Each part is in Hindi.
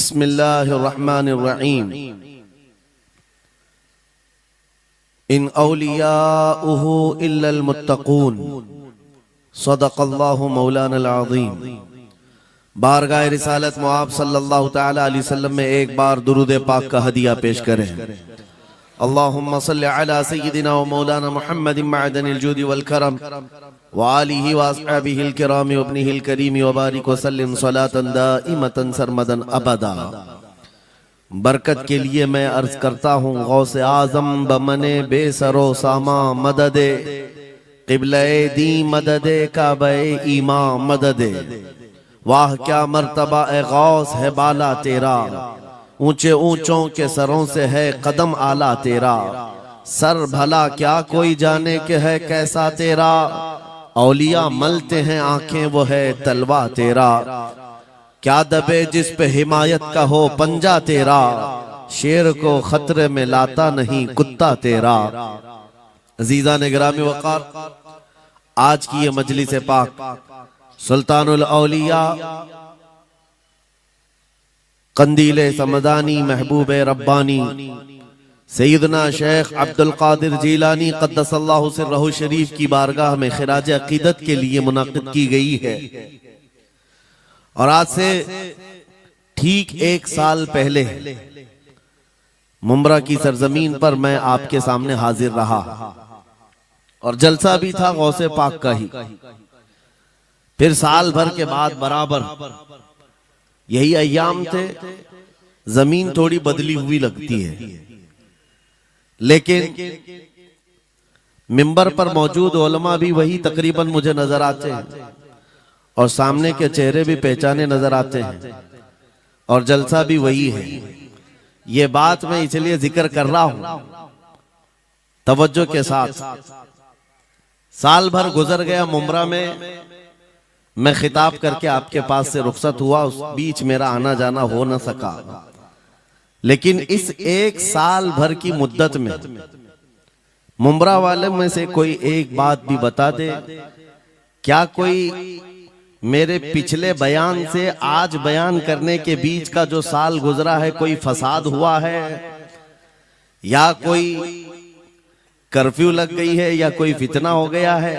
बिस्मिल्लाहिर्रहमानिर्रहीम। इन औलियाउहु इल्लल मुत्तकून, सदक़ल्लाहु मौलानल अज़ीम। बारगाह रिसालत मुआब सल्लल्लाहु तआला अलैहि वसल्लम में एक बार दुरूद पाक का हदिया पेश करें। अल्लाहुम्मा सल्लि अला सय्यिदिना व मौलाना मुहम्मदिन मअदनिल जूदि वल करम व आलिहि व अस्हाबिहिल किराम व इब्निहिल करीम व बारिक व सल्लिम सलातन दाइमतन सरमदन अबदा। बरकत के लिए मैं अर्ज करता हूँ, गौसे आजम बमने बेसरो सामा मददे, क़िबले दी मददे काबे ईमा मददे। वाह क्या मर्तबा ए गौस है बाला तेरा, ऊंचे ऊंचों के सरों से है कदम आला तेरा। सर भला क्या कोई जाने के है कैसा तेरा, औलिया मलते हैं आंखें वो है तलवा तेरा। क्या दबे जिस पे हिमायत का हो पंजा तेरा, शेर को खतरे में लाता नहीं कुत्ता तेरा। अजीजा ने गिरामी वक़ार, आज की ये मजलिस पाक सुल्तानुल औलिया कंदीले समदानी महबूब रब्बानी सैयदना शेख अब्दुल कादिर जीलानी क़द्दसल्लाहु सिर्रहु शरीफ की बारगाह में खिराज अकीदत के लिए मुनाक़िद की गई है। और आज से ठीक एक साल पहले मुंब्रा की सरजमीन पर मैं आपके सामने हाजिर रहा और जलसा भी था गौसे पाक का ही। फिर साल भर के बाद बराबर यही अय्याम थे, जमीन थोड़ी बदली हुई लगती है, लेकिन मिंबर पर मौजूद उलमा भी वही तकरीबन मुझे नजर आते हैं और सामने के चेहरे भी पहचाने नजर आते हैं और जलसा भी वही है। ये बात मैं इसलिए जिक्र कर रहा हूं तवज्जो के साथ। साल भर गुजर गया मुंब्रा में, मैं खिताब करके आपके पास से रुखसत हुआ, उस बीच मेरा आना जाना हो न सका। लेकिन इस एक साल भर की मुद्दत में मुंब्रा वाले में से कोई एक बात भी बता दे, क्या कोई मेरे पिछले बयान से आज बयान करने के बीच का जो साल गुजरा है कोई फसाद हुआ है, या कोई कर्फ्यू लग गई है, या कोई फितना हो गया है,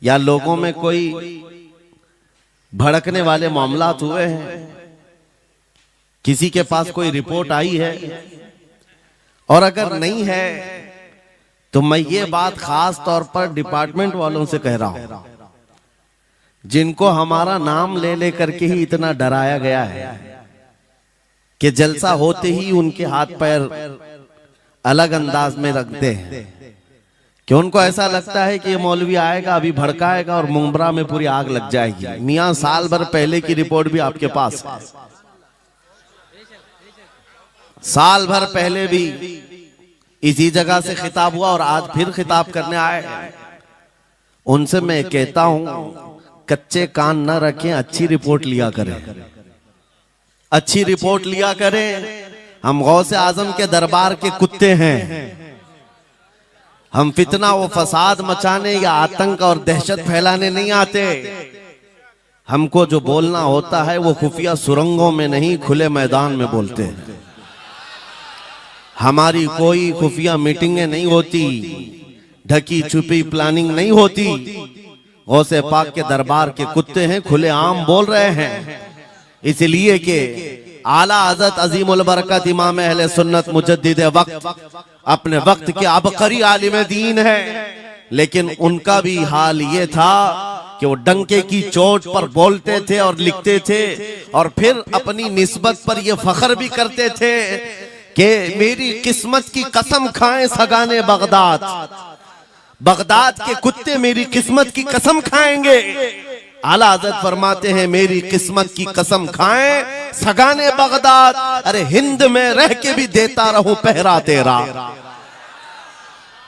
या लोगों में कोई भड़कने वाले मामलात हुए हैं, किसी के पास कोई रिपोर्ट आई है? और अगर नहीं है तो मैं ये बात खास तौर पर डिपार्टमेंट वालों से कह रहा हूं, जिनको हमारा नाम ले लेकर के ही इतना डराया गया है कि जलसा होते ही उनके हाथ पैर अलग अंदाज में रखते हैं, कि उनको ऐसा लगता है कि ये मौलवी आएगा अभी भड़काएगा और मुंब्रा में पूरी आग लग जाएगी। मियां साल भर पहले की रिपोर्ट भी आपके पास है, साल भर पहले भी इसी जगह से खिताब हुआ और आज फिर खिताब करने आए। उनसे मैं कहता हूं, कच्चे कान न रखें, अच्छी रिपोर्ट लिया करें, अच्छी रिपोर्ट लिया करें। हम गौसे आजम के दरबार के कुत्ते हैं, हम फितना व फसाद मचाने या आतंक और दहशत फैलाने नहीं आते। हमको जो बोलना होता है वो खुफिया सुरंगों में नहीं, खुले मैदान में बोलते हैं। हमारी कोई खुफिया मीटिंगें नहीं होती, ढकी छुपी प्लानिंग नहीं होती। गौसे पाक के दरबार के कुत्ते हैं, खुले आम बोल रहे हैं, इसलिए कि आला हज़रत अजीमुल बरकत इमाम अहले सुन्नत मुजद्दिद वक्त अपने वक्त के अबकरी आलिम दीन है। लेकिन उनका भी हाल ये था कि वो डंके की चोट पर बोलते थे और लिखते थे, और फिर अपनी निस्बत पर ये फख्र भी करते थे कि मेरी किस्मत की कसम खाएं सगाने बगदाद, बगदाद के कुत्ते मेरी किस्मत की कसम खाएंगे। आला हज़रत फरमाते हैं, मेरी किस्मत की कसम खाएं सगाने बगदाद, अरे हिंद में रह के भी देता रहूं पहरा तेरा।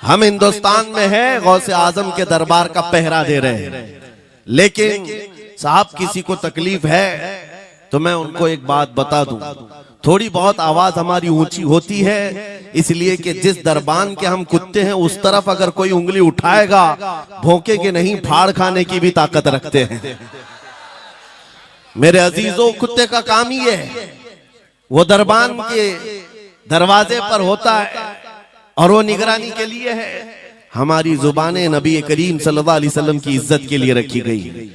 हम हिंदुस्तान में है, गौसे आजम के दरबार का पहरा दे रहे हैं। लेकिन साहब किसी को तकलीफ है तो मैं उनको एक बात बता दूं, थोड़ी बहुत आवाज हमारी ऊंची होती है, इसलिए कि जिस दरबान के हम कुत्ते हैं उस तरफ अगर कोई उंगली उठाएगा भौंके के नहीं, फाड़ खाने की भी ताकत रखते हैं। मेरे अजीजों, कुत्ते का काम ही है वो दरबान के दरवाजे पर होता है और वो निगरानी के लिए है। हमारी जुबानें नबी करीम सल्लल्लाहु अलैहि वसल्लम की इज्जत के लिए रखी गई है।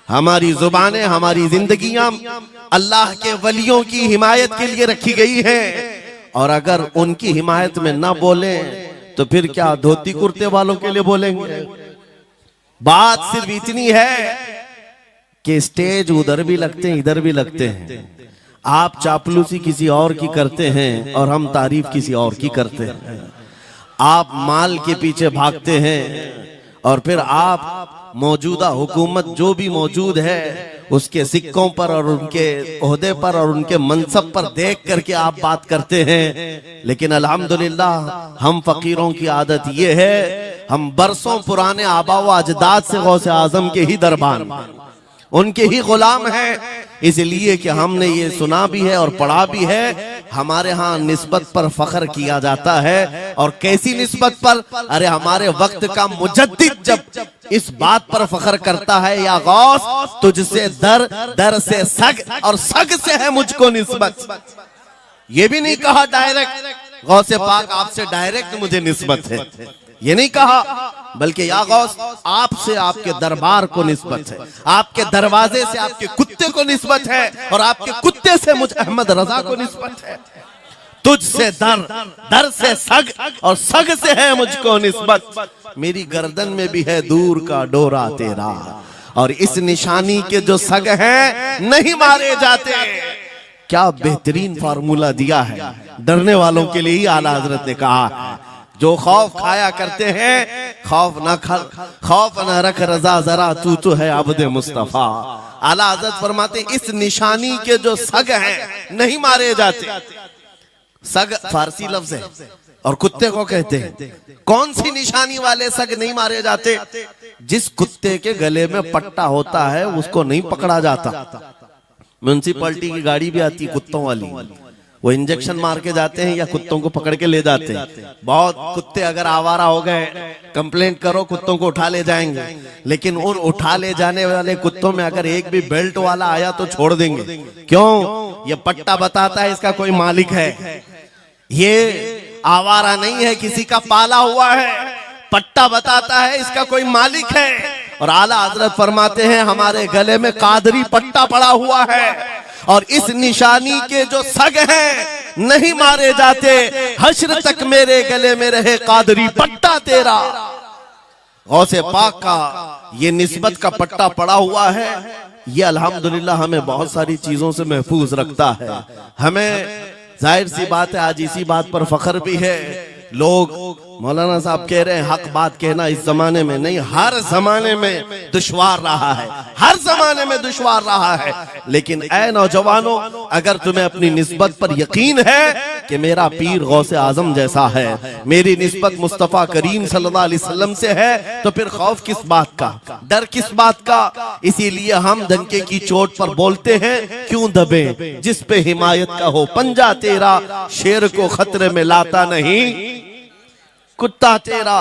हमारी जुबानें, हमारी जिंदगियां अल्लाह के वलियों की हिमायत के लिए रखी गई है। और अगर उनकी हिमायत में ना बोले तो फिर क्या धोती कुर्ते वालों के लिए बोलेंगे? बात सिर्फ इतनी है कि स्टेज उधर भी लगते हैं, इधर भी लगते हैं। आप चापलूसी किसी और की करते हैं और हम तारीफ किसी और की करते हैं। आप माल के पीछे भागते हैं और फिर आप मौजूदा हुकूमत जो भी मौजूद है उसके सिक्कों पर और उनके ओहदे पर और उनके मनसब पर देख करके आप बात करते हैं। लेकिन अल्हम्दुलिल्लाह हम फकीरों की आदत ये है, हम बरसों पुराने आबा व अजदाद से गौसे आजम के ही दरबान, उनके ही गुलाम हैं। इसलिए कि हमने ये सुना भी है और पढ़ा भी है, हमारे यहाँ निस्बत पर फख्र किया जाता है। और कैसी निस्बत पर? अरे हमारे वक्त का मुजद्दिद जब इस बात पर फख्र करता है, या गौस तुझसे दर, दर से सग और सग से है मुझको निस्बत। ये भी नहीं कहा डायरेक्ट गौसे पाक आपसे डायरेक्ट मुझे निस्बत है, ये नहीं कहा, बल्कि या गौस आपसे आपके दरबार को निस्बत है, आपके दरवाजे से आपके कुत्ते को निस्बत है और आपके कुत्ते से मुझ अहमद रजा को निस्बत है। तुझसे दर, दर से सग और सग से है मुझको निस्बत। मेरी गर्दन में भी है दूर का डोरा तेरा, और इस निशानी के जो सग हैं नहीं मारे जाते। क्या बेहतरीन फार्मूला दिया है, डरने वालों के लिए ही आला हजरत ने कहा है। जो खौफ खाया करते हैं, खौफ न रख रजा जरा, तू तो है अब्दे मुस्तफा। आला हज़रत फरमाते इस निशानी के जो सग हैं नहीं मारे जाते। सग फारसी लफ्ज है और कुत्ते को कहते हैं। कौन सी निशानी वाले सग नहीं मारे जाते? जिस कुत्ते के गले में पट्टा होता है उसको नहीं पकड़ा जाता। म्युनिसिपैलिटी की गाड़ी भी आती है कुत्तों वाली, वो इंजेक्शन मार के जाते हैं या कुत्तों को पकड़ के ले जाते हैं। बहुत कुत्ते अगर आवारा हो गए, कंप्लेंट करो, कुत्तों को उठा ले जाएंगे। लेकिन उन उठा ले जाने वाले कुत्तों में अगर एक भी बेल्ट वाला आया तो छोड़ देंगे। क्यों? ये पट्टा बताता है इसका कोई मालिक है, ये आवारा नहीं है, किसी का पाला हुआ है। पट्टा बताता है इसका कोई मालिक है। और आला हजरत फरमाते हैं हमारे गले में कादरी पट्टा पड़ा हुआ है और इस निशानी के जो सग हैं नहीं मारे जाते। हश्र तक मेरे गले में रहे कादरी पट्टा तेरा। गौसे पाक का ये निस्बत का पट्टा पड़ा हुआ है। ये अल्हम्दुलिल्लाह हमें बहुत सारी चीजों से महफूज रखता है। हमें जाहिर सी बात है आज इसी बात पर फख्र भी है। लोग मौलाना साहब कह रहे हैं हक बात कहना इस जमाने में नहीं, हर जमाने में दुश्वार रहा है, हर जमाने में दुश्वार रहा है। लेकिन ऐ नौजवानों, अगर तुम्हें अपनी निस्बत पर यकीन है कि मेरा पीर गौसे आजम जैसा है, मेरी निस्बत मुस्तफा करीम सल्लल्लाहु अलैहि वसल्लम से है, तो फिर खौफ किस बात का, डर किस बात का? इसीलिए हम डंके की चोट पर बोलते हैं, क्यों दबे जिस पे हिमायत का हो पंजा तेरा, शेर को खतरे में लाता नहीं कुत्ता तेरा।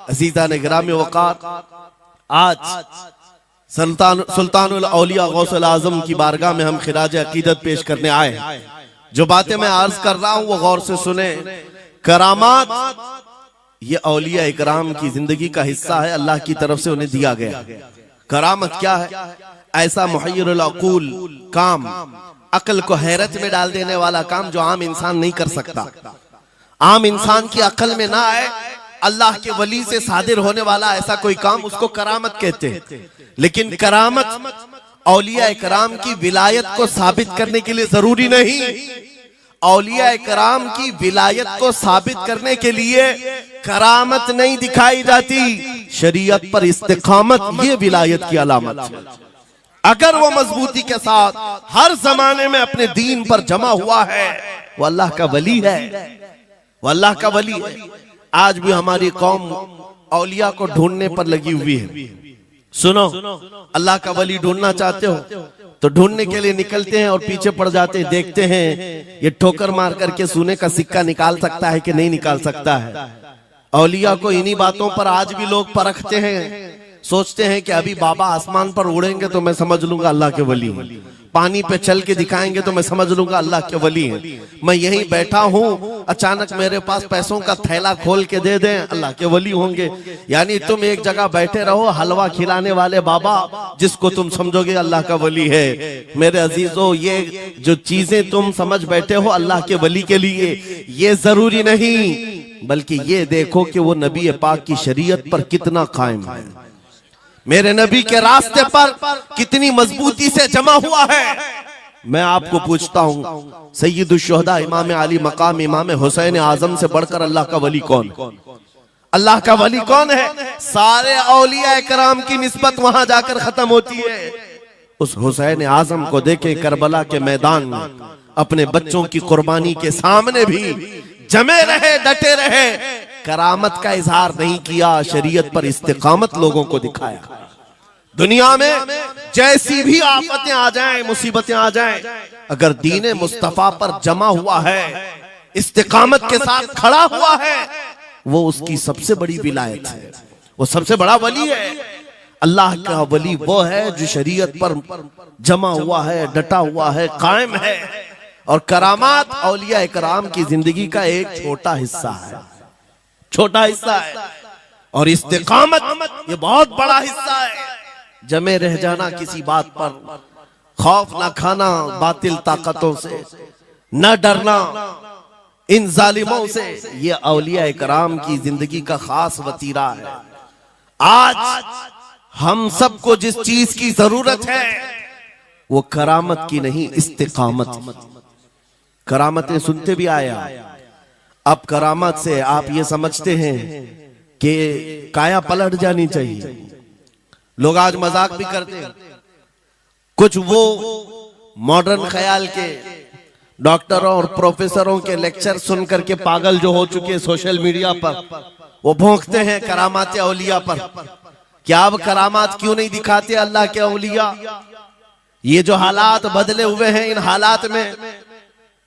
अजीजा ने ग्रामी वकार, आज सुल्तानुल औलिया गौसुल आजम की बारगाह में हम खिराज अकीदत पेश करने आए। जो बातें मैं अर्ज कर रहा हूं वो गौर से सुने। करामात ये औलिया इकराम की जिंदगी का हिस्सा है, अल्लाह की तरफ से उन्हें दिया गया। करामत क्या है? ऐसा मुहय्यरुल अक़ूल काम, अक्ल को हैरत में डाल देने वाला काम जो आम इंसान नहीं कर सकता, आम इंसान की अकल में ना आए। अल्लाह के वली से सादिर होने वाला ऐसा कोई काम, उसको करामत कहते हैं। लेकिन करामत औलिया इकराम की विलायत को साबित करने के लिए जरूरी नहीं। औलिया इकराम की विलायत को साबित करने के लिए करामत नहीं दिखाई जाती, शरीयत पर इस्तिकामत ये विलायत की अलामत है। अगर वो मजबूती के साथ हर जमाने में अपने दीन पर जमा हुआ है, वो अल्लाह का वली है, वो अल्लाह का वली है। आज भी हमारी कौम औलिया को ढूंढने पर लगी हुई है। सुनो, अल्लाह का वली ढूंढना चाहते हो तो ढूंढने के लिए निकलते हैं और पीछे पड़ जाते हैं, देखते हैं ये ठोकर मार करके सोने का सिक्का निकाल सकता है कि नहीं निकाल सकता है। औलिया को इन्हीं बातों पर आज भी लोग परखते हैं। सोचते हैं कि अभी बाबा आसमान पर उड़ेंगे तो मैं समझ लूंगा अल्लाह के वली हैं, पानी पे चल के दिखाएंगे तो मैं समझ लूंगा अल्लाह के वली हैं। मैं यहीं बैठा हूं, अचानक मेरे पास पैसों का थैला खोल के दे दें, अल्लाह के वली होंगे। यानी तुम एक जगह बैठे रहो, हलवा खिलाने वाले बाबा जिसको तुम समझोगे अल्लाह का वली है। मेरे अजीजों, ये जो चीजें तुम समझ बैठे हो अल्लाह के वली के लिए, ये जरूरी नहीं, बल्कि ये देखो कि वो नबी पाक की शरीयत पर कितना कायम है, मेरे नबी के रास्ते पर कितनी मजबूती से जमा हुआ है। मैं आपको पूछता हूं, सैयदुश शुहदा इमाम अली मकाम इमाम हुसैन आजम से बढ़कर अल्लाह का वली कौन? अल्लाह का वली कौन है? सारे औलिया कराम की निस्बत वहां जाकर खत्म होती है। उस हुसैन आजम को देखे करबला के मैदान में अपने बच्चों की कुर्बानी के सामने भी जमे रहे, डटे रहे, करामत का इजहार नहीं किया, शरीयत पर इस्तिकामत लोगों को दिखाया। दुनिया में जैसी भी आफतें आ जाएं, मुसीबतें आ जाएं, अगर दीने मुस्तफा पर जमा हुआ है, इस्तिकामत के साथ खड़ा हुआ है, वो उसकी सबसे बड़ी विलायत है, वो सबसे बड़ा वली है। अल्लाह का वली वो है जो शरीयत पर जमा हुआ है, डटा हुआ है, कायम है। और करामात औलिया इकराम की जिंदगी का एक छोटा हिस्सा है, छोटा हिस्सा है, और इस्तिकामत ये बहुत बड़ा हिस्सा है। जमे रह जाना किसी बात पर, खौफ ना खाना बातिल ताकतों से, न डरना इन जालिमों से, ये औलिया इकराम की जिंदगी का खास वतीरा है। आज हम सबको जिस चीज की जरूरत है वो करामत की नहीं, इस्तिकामत। करामतें सुनते भी आया, अब करामत से आप ये समझते हैं कि काया पलट जानी चाहिए। लोग आज मजाक भी करते हैं, कुछ वो मॉडर्न ख्याल के डॉक्टरों और प्रोफेसरों के लेक्चर सुन करके पागल जो हो चुके सोशल मीडिया पर, वो भौंकते हैं करामात औलिया पर। क्या अब करामात क्यों नहीं दिखाते अल्लाह के औलिया? ये जो हालात बदले हुए हैं, इन हालात में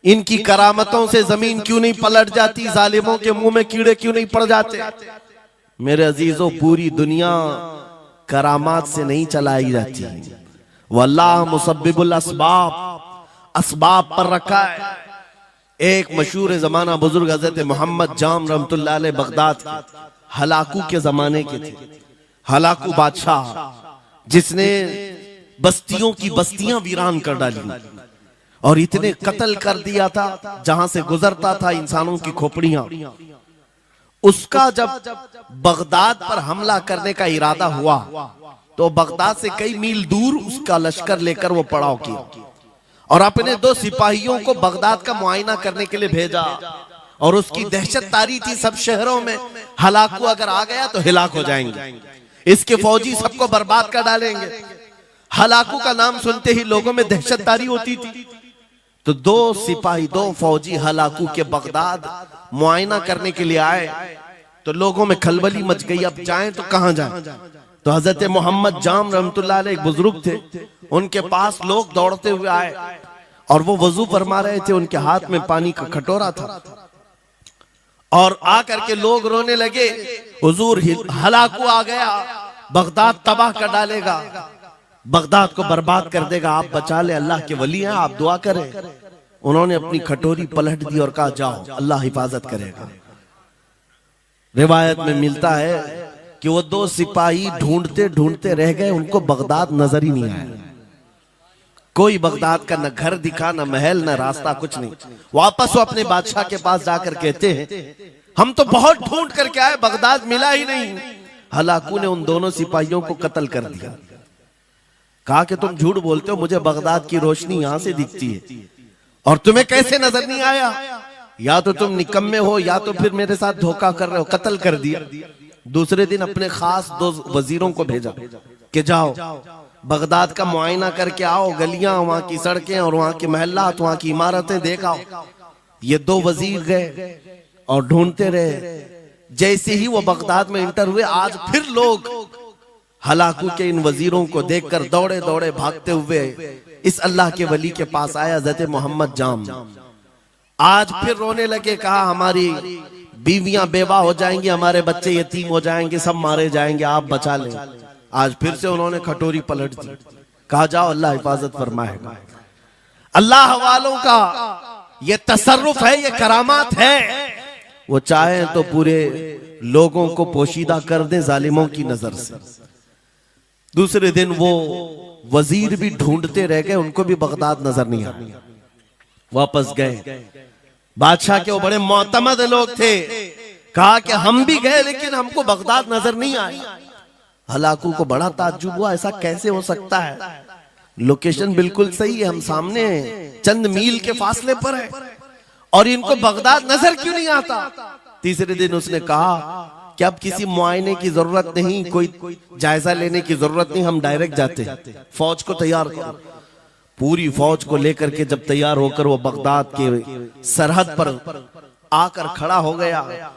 इनकी करामतों से जमीन क्यों नहीं पलट जाती, जालिमों के मुंह में कीड़े क्यों नहीं पड़ जाते? मेरे अजीजों, पूरी दुनिया करामात से नहीं चलाई जाती, वल्लाह मुसब्बिबुल अस्बाब, असबाब पर रखा है। एक मशहूर जमाना बुजुर्ग हजरत मोहम्मद जाम रहमतुल्लाह अलैह बगदाद के हलाकू के जमाने के थे, हलाकू बादशाह जिसने बस्तियों की बस्तियां वीरान कर डाली और इतने कत्ल कर दिया था, जहां से गुजरता था इंसानों की खोपड़ियां। उसका जब बगदाद पर हमला करने का इरादा हुआ तो बगदाद से कई मील दूर उसका लश्कर लेकर वो पड़ाव किया और अपने 2 सिपाहियों को बगदाद का मुआयना करने के लिए भेजा। और उसकी दहशत तारी थी सब शहरों में, हलाकू अगर आ गया तो हिलाक हो जाएंगे, इसके फौजी सबको बर्बाद कर डालेंगे। हलाकू का नाम सुनते ही लोगों में दहशत तारी होती थी। तो 2 सिपाही 2 फौजी हलाकू के बगदाद मुआयना करने के लिए आए तो लोगों में खलबली मच गई, अब जाएं तो कहां जाएं? तो हजरत मोहम्मद जाम रहमतुल्लाह अलैह एक बुजुर्ग थे, उनके पास लोग दौड़ते हुए आए और वो वजू फरमा रहे थे, उनके हाथ में पानी का कटोरा था और आकर के लोग रोने लगे, हुजूर हलाकू आ गया, बगदाद तबाह कर डालेगा, बगदाद को बर्बाद कर देगा, आप बचा ले, अल्लाह के वली हैं, आप दुआ करें। उन्होंने अपनी कटोरी पलट दी और कहा जाओ, अल्लाह हिफाजत करेगा। रिवायत में मिलता है कि वो 2 सिपाही ढूंढते ढूंढते रह गए, उनको बगदाद नजर ही नहीं आया। कोई बगदाद का न घर दिखा, न महल, न रास्ता, कुछ नहीं। वापस वो अपने बादशाह के पास जाकर कहते हैं, हम तो बहुत ढूंढ करके आए, बगदाद मिला ही नहीं। हलाकू ने उन दोनों सिपाहियों को कत्ल कर दिया। कहा कि तुम झूठ बोलते हो, मुझे बगदाद की रोशनी यहां से दिखती है और तुम्हें कैसे नजर नहीं आया? या तो तुम निकम्मे हो या तो फिर मेरे साथ धोखा कर रहे हो। कत्ल कर दिया। दूसरे दिन अपने खास 2 वजीरों को भेजा कि जाओ बगदाद का मुआयना करके आओ, गलियां, वहां की सड़कें और वहां के महल्लात, वहां की इमारतें देख आओ। ये 2 वजीर गए और ढूंढते रहे। जैसे ही वो बगदाद में इंटर हुए, आज फिर लोग हलाकू के इन वजीरों को देखकर दौड़े दौड़े भागते हुए इस अल्लाह के वली के पास आया, हज़रत मोहम्मद जाम। आज फिर रोने लगे, कहा हमारी बीवियां बेवा हो जाएंगी, हमारे बच्चे यतीम हो जाएंगे, सब मारे जाएंगे, आप बचा लें। आज फिर से उन्होंने खटोरी पलट दी, कहा जाओ अल्लाह हिफाजत फरमाएगा। अल्लाह वालों का ये तसर्रुफ है, ये करामात है। वो चाहे तो पूरे लोगों को पोशीदा कर दे जालिमों की नजर से। दूसरे दिन वो वजीर भी ढूंढते रह गए, उनको भी बगदाद नजर नहीं आया। वापस गए, बादशाह के वो बड़े मोतमद लोग थे, कहा कि हम भी गए लेकिन हमको बगदाद नजर नहीं आया। हलाकू को बड़ा ताज्जुब हुआ, ऐसा कैसे हो सकता है, लोकेशन बिल्कुल सही है, हम सामने चंद मील के फासले पर है और इनको बगदाद नजर क्यों नहीं आता। तीसरे दिन उसने कहा कि अब किसी मुआयने की जरूरत नहीं, कोई जायजा लेने की जरूरत नहीं, हम डायरेक्ट जाते हैं, फौज को तैयार करो। पूरी फौज को लेकर के जब तैयार होकर वो बगदाद के सरहद पर आकर खड़ा हो गया,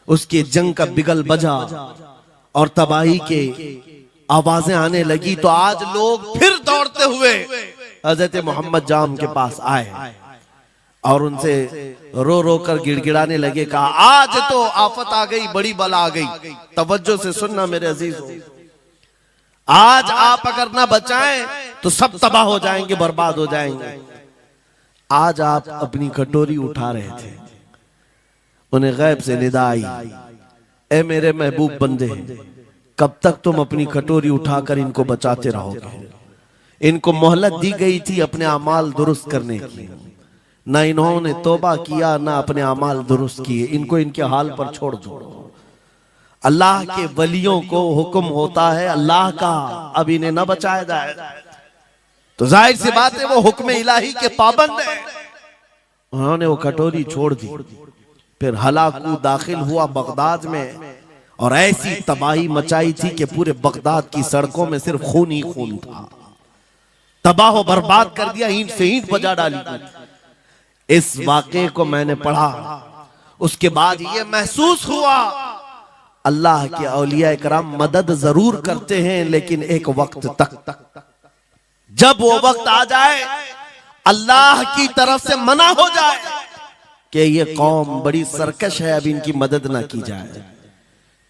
उसके जंग का बिगल बजा और तबाही के आवाजें आने लगी, तो आज लोग फिर दौड़ते हुए हजरत मोहम्मद जाम के पास आए और उनसे रो रो कर गिड़गिड़ाने लगे, कहा आज तो आफत आ गई, बड़ी बला आ गई। तवज्जो से सुनना मेरे अजीजों, आज आप अगर ना बचाएं तो सब तबाह हो जाएंगे, बर्बाद हो जाएंगे। आज आप अपनी कटोरी उठा रहे थे, उन्हें गैब से निदा आई, ए मेरे महबूब बंदे, कब तक तुम अपनी कटोरी उठाकर इनको बचाते रहोगे। इनको मोहलत दी गई थी अपने अमाल दुरुस्त करने की, ना इन्होंने तौबा किया ना अपने अमाल दुरुस्त किए, इनको इनके हाल पर छोड़ दो। अल्लाह के वलियों को हुक्म होता है अल्लाह का, अब इन्हें न बचाया जाए तो जाहिर सी बात है वो हुक्म इलाही के पाबंद है। उन्होंने वो कटोरी छोड़ दी। फिर हलाकू दाखिल हुआ बगदाद में और ऐसी तबाही मचाई थी कि पूरे बगदाद की सड़कों में सिर्फ खून ही खून था, तबाह बर्बाद कर दिया, ईंट से ईंट बजा डाली। इस वाक़े को मैंने पढ़ा, उसके बाद ये महसूस हुआ अल्लाह के औलिया कराम मदद जरूर करते हैं, लेकिन एक वक्त तक, जब वो वक्त आ जाए अल्लाह की तरफ से मना हो जाए कि ये कौम बड़ी सरकश है, अब इनकी मदद ना की जाए,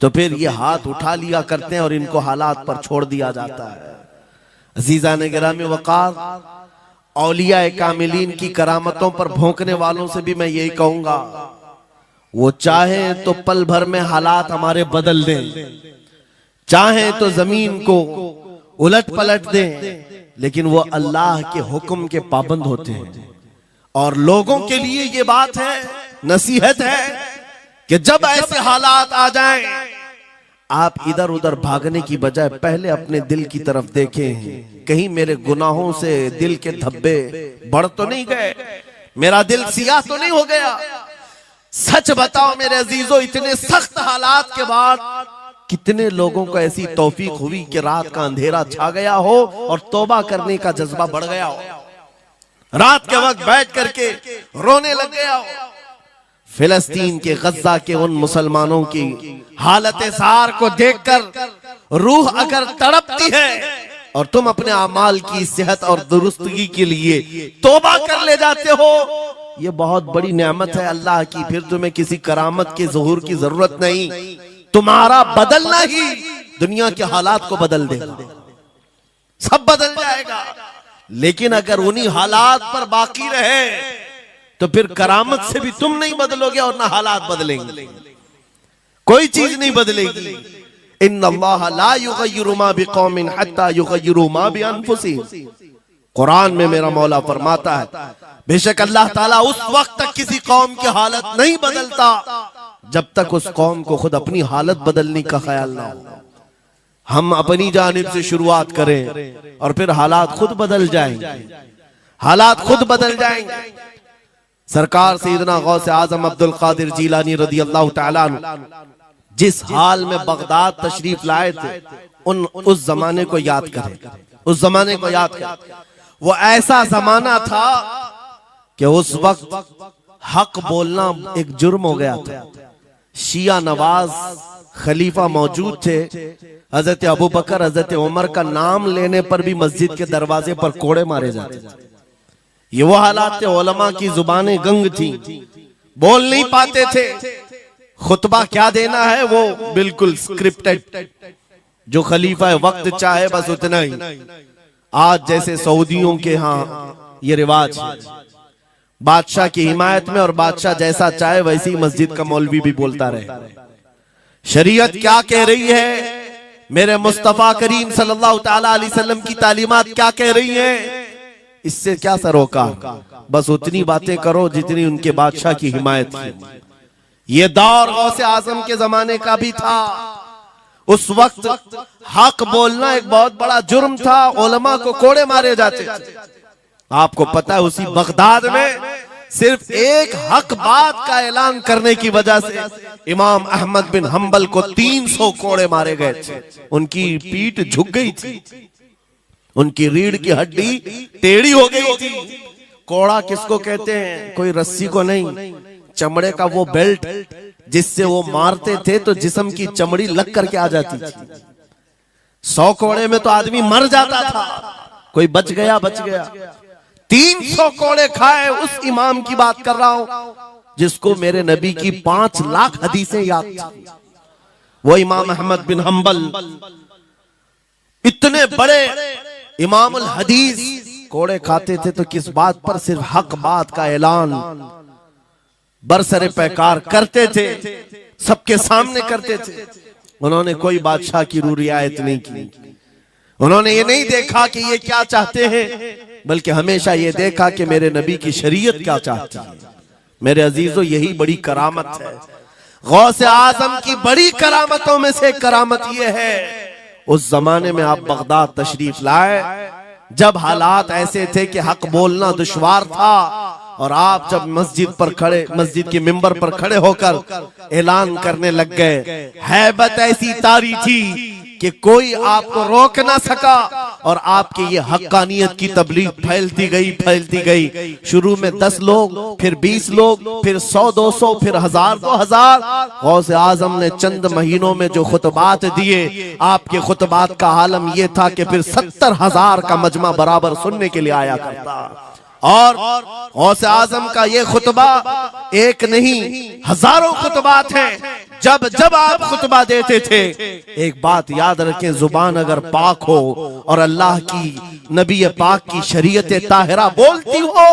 तो फिर ये हाथ उठा लिया करते हैं और इनको हालात पर छोड़ दिया जाता है। अजीज़ान गिरामी वक़ार, औलिया कामिलीन की करामतों पर भौंकने वालों से भी मैं यही कहूंगा, वो चाहे तो पल भर में हालात हमारे बदल दें, चाहे तो जमीन को उलट पलट दें, लेकिन वो अल्लाह के हुक्म के पाबंद होते हैं। और लोगों के लिए ये बात है, नसीहत है कि जब ऐसे हालात आ जाएं, आप इधर उधर भागने की बजाय पहले अपने दिल की तरफ देखें, कहीं मेरे गुनाहों से दिल के धब्बे बढ़ तो नहीं गए, मेरा दिल सियाह तो नहीं हो गया। सच बताओ मेरे अजीजों, इतने सख्त हालात के बाद कितने लोगों को ऐसी तौफीक हुई कि रात का अंधेरा छा गया हो और तौबा करने का जज्बा बढ़ गया हो, रात के वक्त बैठ करके रोने लग गया हो। फिलिस्तीन के गज्जा के उन मुसलमानों की हालत सार को देखकर रूह अगर तड़पती है और तुम अपने अमाल की सेहत और दुरुस्तगी के लिए तौबा कर ले जाते हो, ये बहुत बड़ी नेमत है अल्लाह की। फिर तुम्हें किसी करामत के ज़ुहूर की जरूरत नहीं, तुम्हारा बदलना ही दुनिया के हालात को बदल देगा, सब बदल जाएगा। लेकिन अगर उन्हीं हालात पर बाकी रहे तो फिर करामत से भी तुम नहीं बदलोगे और ना हालात बदलेंगे, कोई चीज नहीं बदलेगी। इन्नल्लाह ला युगय्यिरु मा बिकौमिन हत्ता युगय्यिरु मा बिअनफुसिहिम। कुरान में मेरा मौला फरमाता है, बेशक अल्लाह ताला उस वक्त तक किसी कौम की हालत नहीं बदलता जब तक उस कौम को खुद अपनी हालत बदलने का ख्याल ना हो। हम अपनी जानिब से शुरुआत करें और फिर हालात खुद बदल जाएंगे, हालात खुद बदल जाएंगे। सरकार सैयदना गौस आजम अब्दुल कादिर जीलानी रदी अल्लाह तआला अन्हु जिस हाल में बगदाद तशरीफ लाए थे, उस जमाने को याद करें, उस जमाने को याद करें। वो ऐसा जमाना था कि उस वक्त हक बोलना एक जुर्म हो गया था। शिया नवाज खलीफा मौजूद थे, हजरत अबू बकर, हजरत उमर का नाम लेने पर भी मस्जिद के दरवाजे पर कोड़े मारे जाते थे। ये वो हालात थे, उलमा की जुबानें गंग थी, बोल नहीं पाते थे, खुतबा क्या देना है वो बिल्कुल स्क्रिप्टेड, जो खलीफा वक्त चाहे बस उतना ही। आज जैसे सऊदियों के यहाँ ये रिवाज है, बादशाह की हिमायत में और बादशाह जैसा चाहे वैसी मस्जिद का मौलवी भी बोलता रहे। शरीयत क्या कह रही है, मेरे मुस्तफा करीम सल्लल्लाहु ताला अलैहि वसल्लम की तालीमात क्या कह रही है, इससे क्या सरोकार। बस उतनी बातें करो जितनी उनके बादशाह की हिमायत की। ये दौर गौसे आजम के जमाने का भी था। उस वक्त हक बोलना एक बहुत बड़ा जुर्म था, उलमा को कोड़े मारे जाते थे। आपको पता है उसी बगदाद में सिर्फ एक हक बात का ऐलान करने की वजह से इमाम अहमद बिन हंबल को 300 कोड़े मारे गए थे। उनकी पीठ झुक गई थी, उनकी रीढ़ की हड्डी टेढ़ी हो गई थी। कोड़ा किसको कहते हैं, कोई रस्सी को नहीं, चमड़े का वो बेल्ट जिससे वो मारते थे तो जिस्म की चमड़ी लग करके आ जाती थी। 100 कोड़े में तो आदमी मर जाता था, कोई बच गया। 300 कोड़े खाए उस इमाम की बात कर रहा हूं जिसको मेरे नबी की 5 लाख हदीसें याद थी। वो इमाम अहमद बिन हंबल इतने बड़े इमामुल हदीस कोड़े खाते थे तो किस बात पर, सिर्फ हक बात का ऐलान बरसरे पैकार करते थे, सबके सामने करते थे। उन्होंने कोई बादशाह की रू रियायत नहीं की। उन्होंने ये नहीं देखा कि ये क्या चाहते हैं, बल्कि हमेशा ये देखा कि मेरे नबी की शरीयत क्या चाहती है। मेरे अजीजों, यही बड़ी करामत है। गौसे आजम की बड़ी करामतों में से करामत ये है, उस जमाने में आप बगदाद तशरीफ लाए जब हालात ऐसे थे कि हक बोलना दुश्वार था, और आप जब मस्जिद के मिंबर पर खड़े होकर ऐलान करने लग गए, हैबत ऐसी तारी थी कि कोई आपको रोक ना सका, और आपकी ये हक्कानियत की तबलीग फैलती गई। शुरू में 10 लोग, फिर 20 लोग, फिर 100-200, फिर 1000-2000। गौसे आजम ने चंद महीनों में जो खुतबात दिए, आपके खुतबात का आलम यह था कि फिर 70,000 का मजमा बराबर सुनने के लिए आया करता। और गौसे आजम का ये खुतबा एक नहीं, हजारों खुतबात हैं। जब जब आप खुतबा देते थे, एक बात याद रखें, जुबान अगर पाक हो और अल्लाह की नबी पाक की शरीयत ताहिरा बोलती हो,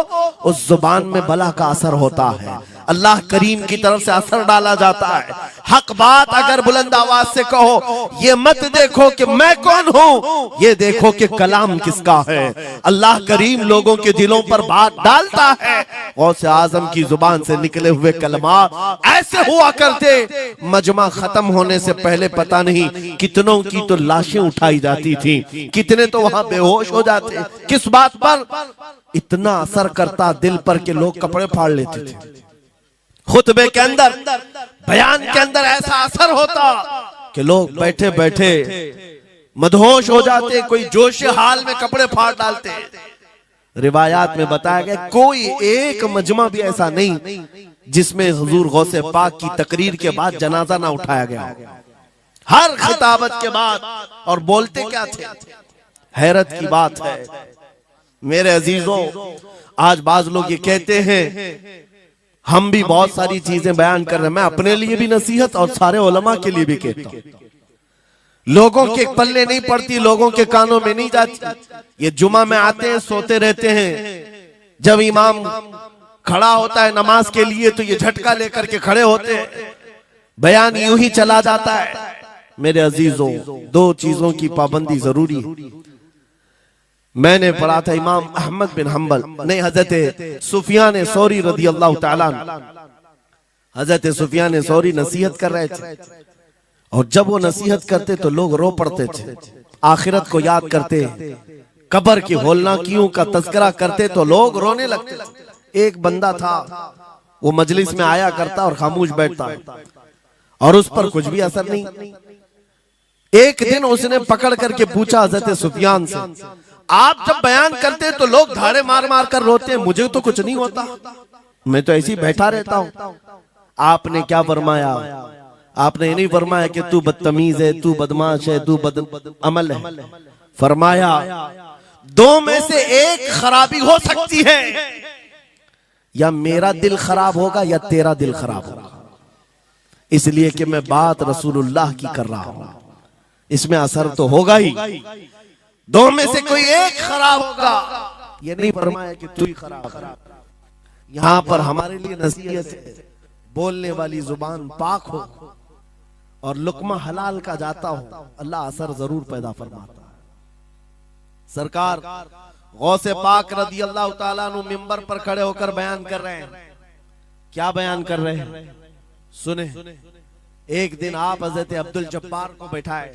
उस जुबान में भला का असर होता है, अल्लाह करीम की तरफ से असर डाला जाता है। हक बात अगर बुलंद आवाज से कहो, ये मत देखो कि मैं कौन हूं, ये देखो कि कलाम किसका है। अल्लाह करीम लोगों के दिलों पर बात डालता है। गौसे आजम की जुबान से निकले हुए कलमात ऐसे हुआ करते, मजमा खत्म होने से पहले पता नहीं कितनों की तो लाशें उठाई जाती थी, कितने तो वहां बेहोश हो जाते। किस बात पर? इतना असर करता दिल पर कि लोग कपड़े फाड़ लेते थे। खुतबे के अंदर, बयान के अंदर ऐसा असर होता कि लोग बैठे बैठे मदहोश हो जाते, कोई जोश हाल में कपड़े फाड़ डालते। रिवायात में बताया गया कोई एक मजमा भी ऐसा नहीं जिसमें हुजूर गौसे पाक की तकरीर के बाद जनाजा ना उठाया गया। हर खिताबत के बाद, और बोलते क्या थे, हैरत की बात है मेरे अजीजों। आज बाज लोग ये कहते हैं, हम भी बहुत सारी चीजें बयान कर रहे हैं, मैं अपने लिए भी नसीहत और सारे उलमा के लिए भी कहता हूं। लोगों के पल्ले नहीं पड़ती, लोगों के कानों में नहीं जाती। ये जुमा में आते हैं, सोते रहते हैं, जब इमाम खड़ा होता है नमाज के लिए तो ये झटका लेकर के खड़े होते हैं, बयान यूं ही चला जाता है। मेरे अजीजों, 2 चीजों की पाबंदी जरूरी है। मैंने पढ़ा था इमाम अहमद बिन हंबल नहीं, हजरत सुफियान सौरी रदी अल्लाह ताला, हजरत सुफियान सौरी नसीहत कर रहे थे, और जब वो नसीहत करते तो लोग रो पड़ते थे, आखिरत को याद करते, कब्र की होलनाकियों का तज़किरा करते तो लोग रोने लगते थे। एक बंदा था, वो मजलिस में आया करता और खामोश बैठता, और उस पर कुछ भी असर नहीं। एक दिन उसने पकड़ करके पूछा हजरत सुफियान से, आप जब बयान करते तो लोग धाड़े मार मार कर रोते हैं, मुझे तो कुछ नहीं होता, मैं तो ऐसे ही बैठा रहता हूं। आपने क्या फरमाया? आपने ये नहीं फरमाया कि तू बदतमीज है, तू बदमाश है, तू बदअमल है। फरमाया 2 में से एक खराबी हो सकती है, या मेरा दिल खराब होगा या तेरा दिल खराब होगा, इसलिए कि मैं बात रसूलुल्लाह की कर रहा हूं। इसमें असर तो होगा ही, दो में से कोई एक खराब होगा। ये नहीं फरमाया कि तू ही खराब। यहां पर हमारे लिए नसीहत है, बोलने वाली जुबान पाक हो और लुकमा हलाल का जाता हो, अल्लाह असर जरूर पैदा फरमाता है। सरकार गौसे पाक रदी अल्लाह ताला अन्हु मिंबर पर खड़े होकर बयान कर रहे हैं। क्या बयान कर रहे हैं सुने। एक दिन आप हजरत अब्दुल जब्बार को बैठाए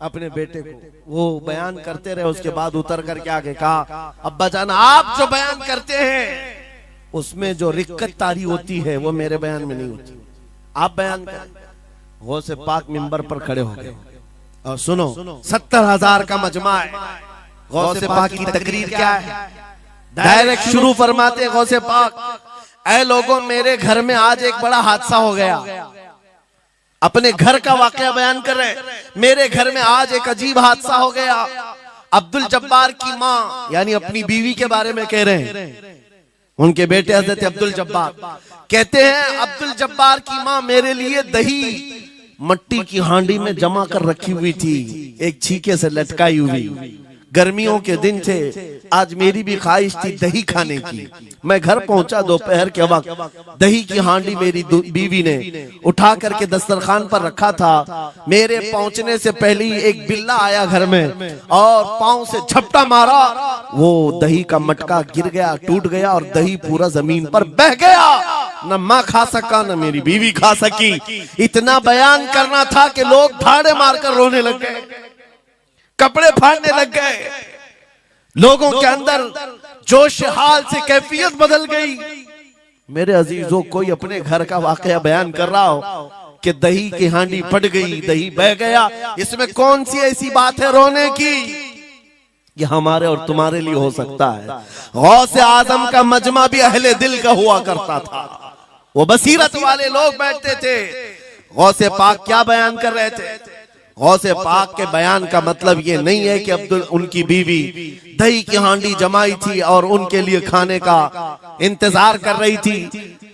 अपने बेटे को, वो बयान करते रहे, उसके बाद उतर कर क्या कहा, अब्बा जान आप जो बयान करते हैं उसमें जो रिक्कत तारी होती है वो मेरे बयान में नहीं होती, आप बयान करें। गौसे पाक मिंबर पर खड़े हो गए और सुनो, 70,000 का मजमा है। गौसे पाक की तकरीर क्या है, डायरेक्ट शुरू फरमाते गौसे पाक, ऐ लोगों मेरे घर में आज एक बड़ा हादसा हो गया। अपने घर का वाकया बयान कर रहे, मेरे घर में आज एक अजीब हादसा हो गया। अब्दुल जब्बार की माँ यानी अपनी बीवी के बारे में कह रहे हैं, उनके बेटे हजरत अब्दुल जब्बार कहते हैं, अब्दुल जब्बार की माँ मेरे लिए दही मट्टी की हांडी में जमा कर रखी हुई थी, एक छीके से लटकाई हुई। गर्मियों के दिन थे, आज मेरी भी ख्वाहिश थी दही खाने की। मैं घर पहुंचा दोपहर के वक्त, दही की हांडी मेरी बीवी ने उठा करके दस्तरखान पर रखा था। मेरे पहुंचने से पहले ही एक बिल्ला आया घर में और पांव से झपटा मारा, वो दही का मटका गिर गया, टूट गया और दही पूरा जमीन पर बह गया। न माँ खा सका न मेरी बीवी खा सकी। इतना बयान करना था कि लोग ठाड़े मारकर रोने लग गए, कपड़े फाड़ने लग गए, लोगों के अंदर जोश हाल से कैफियत बदल गई। मेरे अजीजों, कोई अपने घर का वाकया बयान कर रहा हो कि दही की हांडी फट गई, दही बह गया, इसमें कौन सी ऐसी बात है रोने की? ये हमारे और तुम्हारे लिए हो सकता है। गौसे आजम का मजमा भी अहले दिल का हुआ करता था, वो बसीरत वाले लोग बैठते थे। गौसे पाक क्या बयान कर रहे थे? गौसे पाक के बयान का मतलब ये नहीं है कि अब्दुल उनकी बीवी दही की हांडी जमाई थी और उनके लिए खाने का इंतजार कर रही थी।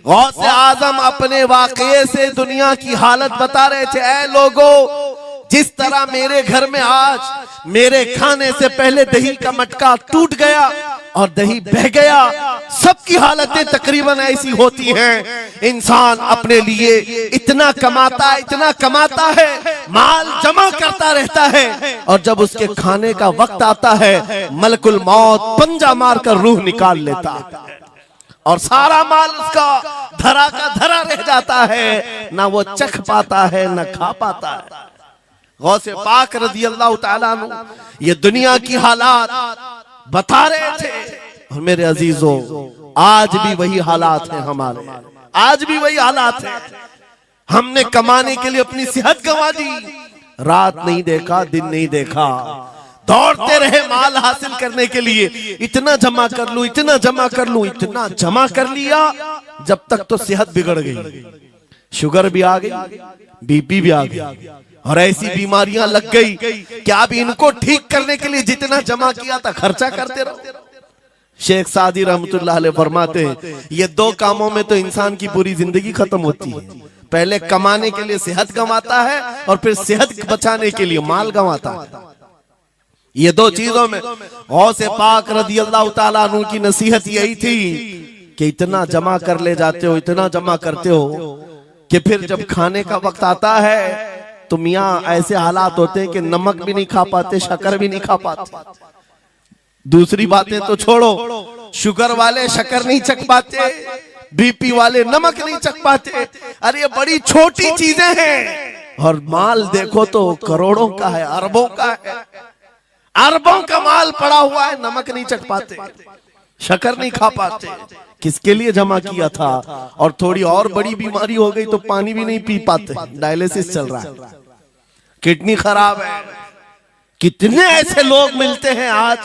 गौसे आजम अपने वाकये से दुनिया की हालत बता रहे थे, ऐ लोगों, जिस तरह मेरे घर में आज मेरे खाने से पहले दही का मटका टूट गया और दही बह गया, सबकी हालतें तकरीबन ऐसी होती हैं। इंसान अपने लिए इतना कमाता है, माल जमा करता रहता है और जब उसके खाने का वक्त आता है, मलकुल मौत पंजा मारकर रूह निकाल लेता है और सारा माल उसका धरा का धरा रह जाता है, ना वो चख पाता है ना खा पाता है। गौसे पाक रज़ी अल्लाह ताला अन्हु ये दुनिया की हालात बता रहे थे। और मेरे अजीजों, आज भी वही हालात हैं हमारे, आज भी वही हालात हैं। हमने कमाने के लिए अपनी सेहत गंवा दी, रात नहीं देखा, दिन नहीं देखा, दौड़ते रहे माल हासिल करने के लिए, इतना जमा कर लूं, इतना जमा कर लूं, इतना जमा कर लिया, जब तक तो सेहत बिगड़ गई, शुगर भी आ गई, बीपी भी आ गई और ऐसी बीमारियां लग गई कि अब इनको ठीक करने के लिए जितना जमा किया था खर्चा करते रहो। शेख सादी रहमतुल्लाह अलैह फरमाते हैं, ये दो कामों में तो इंसान की पूरी जिंदगी खत्म होती है। पहले कमाने के लिए सेहत गंवाता है और फिर सेहत बचाने के लिए माल गंवाता है। ये दो चीजों में गौसे पाक रज़ी अल्लाह ताला अन्हु की नसीहत यही थी कि इतना जमा कर ले जाते हो, इतना जमा करते हो कि फिर जब खाने का वक्त आता है तो मियाँ ऐसे हालात होते हैं कि नमक भी नहीं खा पाते, शक्कर भी नहीं खा पाते। दूसरी बातें तो छोड़ो, शुगर वाले शक्कर नहीं चख पाते, बीपी वाले नमक नहीं चख पाते। अरे ये बड़ी छोटी चीजें हैं और माल देखो तो करोड़ों का है, अरबों का है, अरबों का माल पड़ा हुआ है, नमक नहीं चख पाते, शक्कर नहीं खा पाते। किसके लिए जमा किया था? और थोड़ी और बड़ी बीमारी हो गई तो पानी भी नहीं पी पाते, डायलिसिस चल रहा है, किडनी खराब है। कितने ऐसे लोग मिलते हैं आज,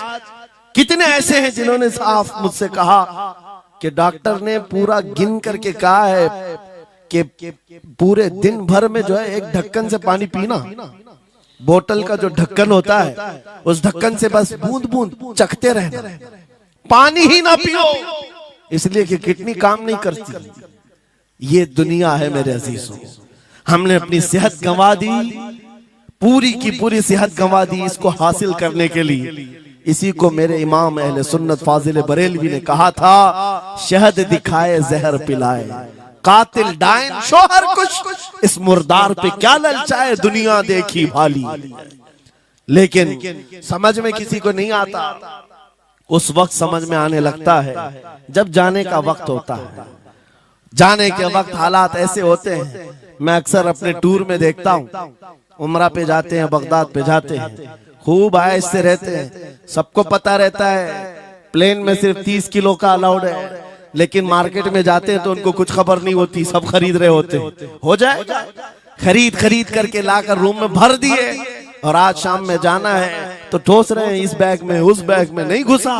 कितने ऐसे हैं जिन्होंने साफ मुझसे कहा कि डॉक्टर ने पूरा गिन करके कहा है कि पूरे दिन भर में जो है एक ढक्कन से पानी पीना, बोतल का जो ढक्कन होता है उस ढक्कन से बस बूंद बूंद चखते रहना, पानी ही ना पियो, इसलिए कि किडनी काम नहीं करती। ये दुनिया है मेरे अजीजों। हमने अपनी सेहत गंवा दी, पूरी की पूरी सेहत गंवा दी इसको हासिल करने के लिए। इसी को मेरे इमाम अहले सुन्नत फाजिल बरेलवी ने कहा था, शहद दिखाए जहर पिलाए, कातिल डायन शोहर कुछ, इस मुर्दार पे क्या ललचाए, दुनिया देखी भाली। लेकिन समझ में किसी को नहीं आता, उस वक्त समझ में आने लगता है जब जाने का वक्त होता है। जाने के वक्त हालात ऐसे होते हैं, मैं अक्सर अपने टूर में देखता हूँ, उमरा पे जाते हैं, बगदाद पे जाते हैं, खूब आयश से रहते हैं, सबको पता रहता है प्लेन में सिर्फ 30 किलो का अलाउड है, लेकिन मार्केट में जाते हैं तो उनको कुछ खबर नहीं होती, सब खरीद रहे होते हैं। हो जाए खरीद करके लाकर रूम में भर दिए, और आज शाम में जाना है तो ठोस रहे हैं इस बैग में उस बैग में नहीं घुसा,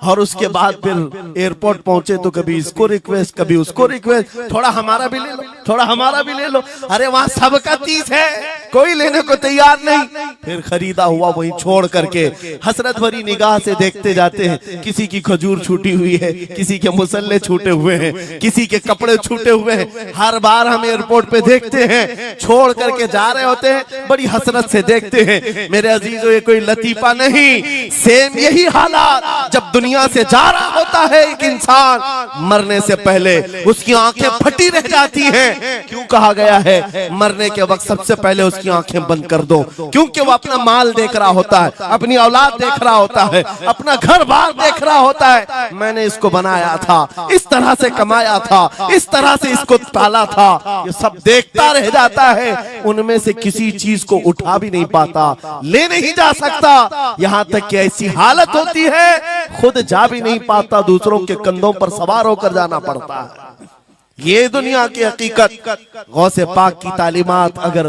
और उसके बाद फिर एयरपोर्ट पहुंचे तो कभी इसको रिक्वेस्ट कभी उसको रिक्वेस्ट, थोड़ा हमारा भी ले लो, थोड़ा हमारा भी ले लो। अरे वहां सबका 30 है, कोई लेने को तैयार नहीं। फिर खरीदा हुआ वहीं छोड़ करके हसरत भरी निगाह से देखते जाते हैं, किसी की खजूर छूटी हुई है, किसी के मुसल्ले छूटे हुए हैं, किसी के कपड़े छूटे हुए हैं। हर बार हम एयरपोर्ट पे देखते हैं, छोड़ करके जा रहे होते हैं, बड़ी हसरत से देखते हैं। मेरे अजीजों, ये कोई लतीफा नहीं, सेम यही हालात जब दुनिया से जा रहा होता है एक इंसान, मरने से पहले उसकी आंखें फटी रह जाती हैं। क्यों कहा गया है मरने के वक्त सबसे पहले उसकी आंखें बंद कर दो? क्योंकि वो अपना माल देख रहा होता है, अपनी औलाद देख रहा होता है, अपना घर बार देख रहा होता है। मैंने इसको बनाया था, इस तरह से कमाया था, इस तरह से इसको पाला था, ये सब देखता रह जाता है। उनमें से किसी चीज को उठा भी नहीं पाता, ले नहीं जा सकता, यहाँ तक कि ऐसी हालत होती है खुद जा भी नहीं पाता, दूसरों के कंधों पर सवार होकर जाना पड़ता है। ये दुनिया की हकीकत। गौसे पाक की तालीमात अगर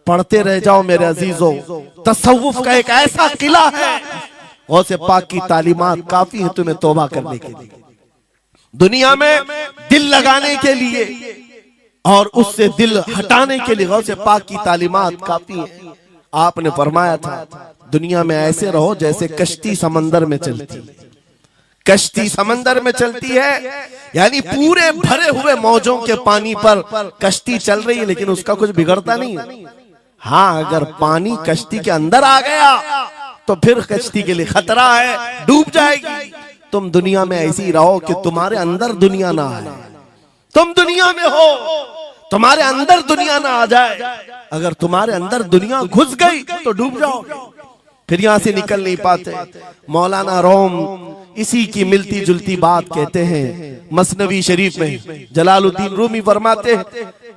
पढ़ते रह जाओ मेरे अजीजों, तसव्वुफ का एक ऐसा किला है। गौसे पाक की तालीमात काफी है तुम्हें तौबा करने के लिए, दुनिया में दिल लगाने के लिए और उससे दिल हटाने के लिए। गौसे पाक की तालीमात काफी है। आपने फरमाया था दुनिया में ऐसे रहो जैसे कश्ती समंदर में चलती है। कश्ती समंदर में चलती है यानी पूरे भरे हुए मौजों के पानी पर कश्ती चल रही है, लेकिन उसका कुछ बिगड़ता नहीं है। हाँ, अगर पानी कश्ती के अंदर आ गया तो फिर कश्ती के लिए खतरा है, डूब जाएगी। तुम दुनिया में ऐसी रहो कि तुम्हारे अंदर दुनिया ना आए, तुम दुनिया में हो, तुम्हारे अंदर दुनिया ना आ जाए। अगर तुम्हारे अंदर दुनिया घुस गई तो डूब जाओ, फिर यहां से निकल नहीं पाते। मौलाना रोम इसी की मिलती जुलती बात कहते हैं मसनवी शरीफ में। जलालुद्दीन रूमी फरमाते हैं,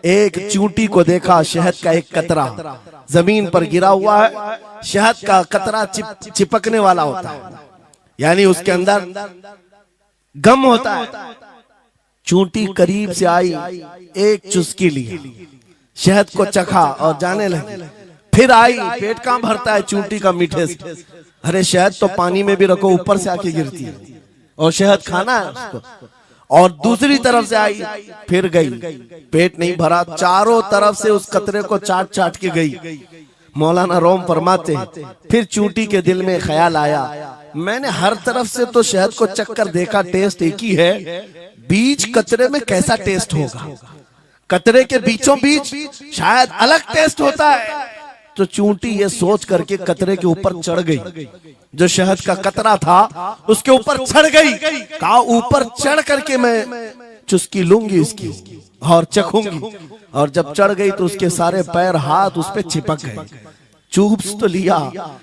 एक चूंटी को देखा, शहद का एक कतरा जमीन पर गिरा हुआ है, शहद का कतरा चिपकने वाला होता है, यानी उसके अंदर गम होता है। चूंटी करीब से आई, एक चुस्की ली, शहद को चखा और जाने लगी। फिर आई, पेट कहाँ भरता है चूंटी का मीठे से। अरे शहद तो पानी में भी रखो ऊपर से आके गिरती है, और शहद खाना है उसको। और दूसरी तरफ से आई, फिर गई, पेट नहीं भरा, चारों तरफ से उस कतरे को चाट चाट के गई। मौलाना रोम फरमाते हैं, फिर चूंटी के दिल में ख्याल आया, मैंने हर तरफ से तो शहद को चक्कर देखा, टेस्ट एक ही है, बीच कतरे में कैसा टेस्ट होगा? कतरे के बीचों बीच शायद अलग टेस्ट होता है। तो चूंटी ये सोच करके कतरे के ऊपर चढ़ गई, जो शहद का कतरा था उसके ऊपर चढ़ गई। कहा ऊपर चढ़ करके मैं चुस्की लूंगी इसकी और चखूंगी। और जब चढ़ गई तो उसके सारे पैर हाथ उस पे चिपक गए। चूप्स तो लिया,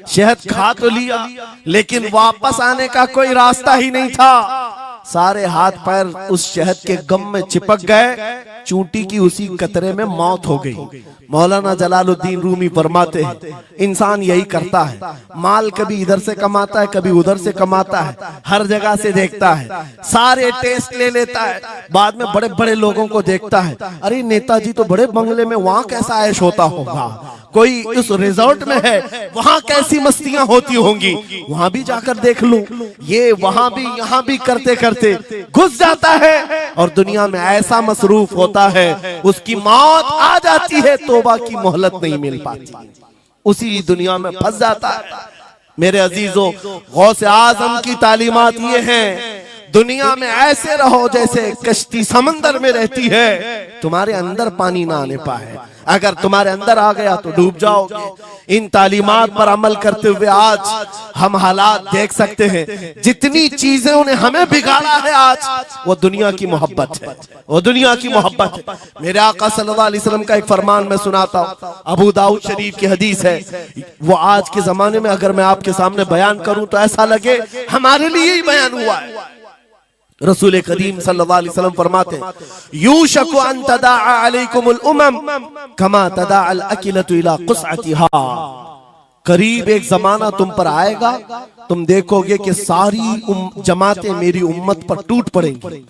शहद खा तो लिया, लेकिन वापस आने का कोई रास्ता ही नहीं था। सारे हाथ पैर उस शहद के गम में चिपक गए। चूंटी की उसी कतरे में मौत हो गई। मौलाना जलालुद्दीन रूमी फरमाते हैं, इंसान यही करता है, माल कभी इधर से कमाता है, कभी उधर से कमाता है, हर जगह से देखता है, सारे टेस्ट ले लेता है, बाद में बड़े बड़े लोगों को देखता है, अरे नेताजी तो बड़े बंगले में, वहां कैसा ऐश होता होगा, कोई उस रिजॉर्ट में है, वहां कैसी मस्तियां होती होंगी, वहां भी जाकर देख लूं। ये वहां भी यहाँ भी करते करते घुस जाता है और दुनिया में ऐसा मसरूफ होता है, उसकी मौत आ जाती है, तौबा की मोहलत नहीं मिल पाती, उसी दुनिया में फंस जाता है। मेरे अजीजों, गौसे आजम की तालीमात ये हैं, दुनिया में ऐसे रहो जैसे कश्ती समंदर में रहती है, तुम्हारे अंदर पानी ना आने पाए, अगर तुम्हारे अंदर आ गया तो डूब जाओगे। इन तालीमात पर अमल करते हुए आज हम हालात देख सकते हैं। जितनी चीजें उन्हें हमें बिगाड़ा है आज, वो दुनिया की मोहब्बत है, वो दुनिया की मोहब्बत है। मेरे आका सल्लल्लाहु अलैहि वसल्लम का एक फरमान मैं सुनाता हूँ, अबू दाऊद शरीफ की हदीस है। वो आज के जमाने में अगर मैं आपके सामने बयान करूं तो ऐसा लगे हमारे लिए ही बयान हुआ है। रसूल करीम सल्लल्लाहु अलैहि वसल्लम फरमाते हैं, यूशकु अन तदाअ अलैकुमुल उमम कमा तदाअल अकिलतु इला क़ुसअतिहा। करीब एक जमाना तुम पर आएगा, तुम देखोगे कि सारी जमातें मेरी उम्मत पर टूट पड़ेंगी।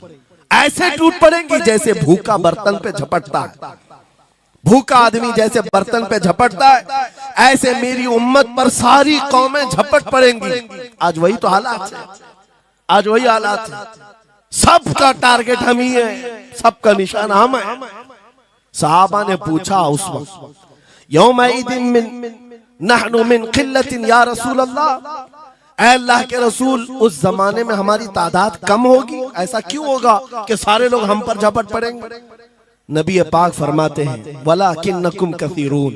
ऐसे टूट पड़ेंगी जैसे भूखा बर्तन पे झपटता है, भूखा आदमी जैसे बर्तन पे झपटता है, ऐसे मेरी उम्मत पर सारी कौमें झपट पड़ेंगी। आज वही तो हालात है, आज वही हालात है। सबका टारगेट हम ही है, सबका निशान हम है। सहाबा ने पूछा उस वक्त, यौमइदिन मिन नहनु मिन क़िल्लतिन या रसूल अल्लाह, ऐ अल्लाह के रसूल उस जमाने में हमारी तादाद कम होगी, ऐसा क्यों होगा कि सारे लोग हम पर झपट पड़ेंगे? नबी पाक फरमाते हैं, वलाकिन्नकुम कसीरून,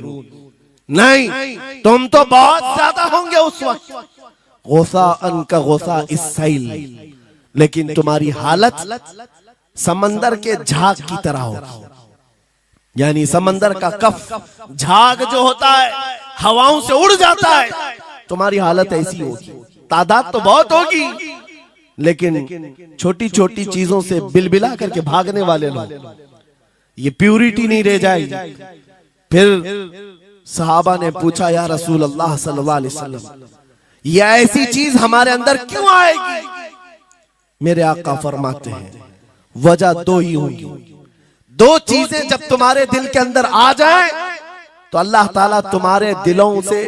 नहीं तुम तो बहुत ज्यादा होंगे उस वक्त, गुसाअन का गुसा इस्सैल, लेकिन तुम्हारी हालत समंदर के झाग की तरह होगी। यानी समंदर का कफ झाग जो होता है हवाओं से उड़ जाता है, तुम्हारी हालत ऐसी होगी। तादाद तो बहुत होगी, लेकिन छोटी छोटी चीजों से बिलबिला करके भागने वाले लोग, ये प्यूरिटी नहीं रह जाएगी। फिर सहाबा ने पूछा, या रसूल अल्लाह सल्लल्लाहु अलैहि वसल्लम, ये ऐसी चीज हमारे अंदर क्यों आएगी? मेरे आका फरमाते हैं, वजह दो ही होगी। दो चीजें जब तुम्हारे दिल के अंदर आ जाए तो अल्लाह ताला तुम्हारे दिलों से,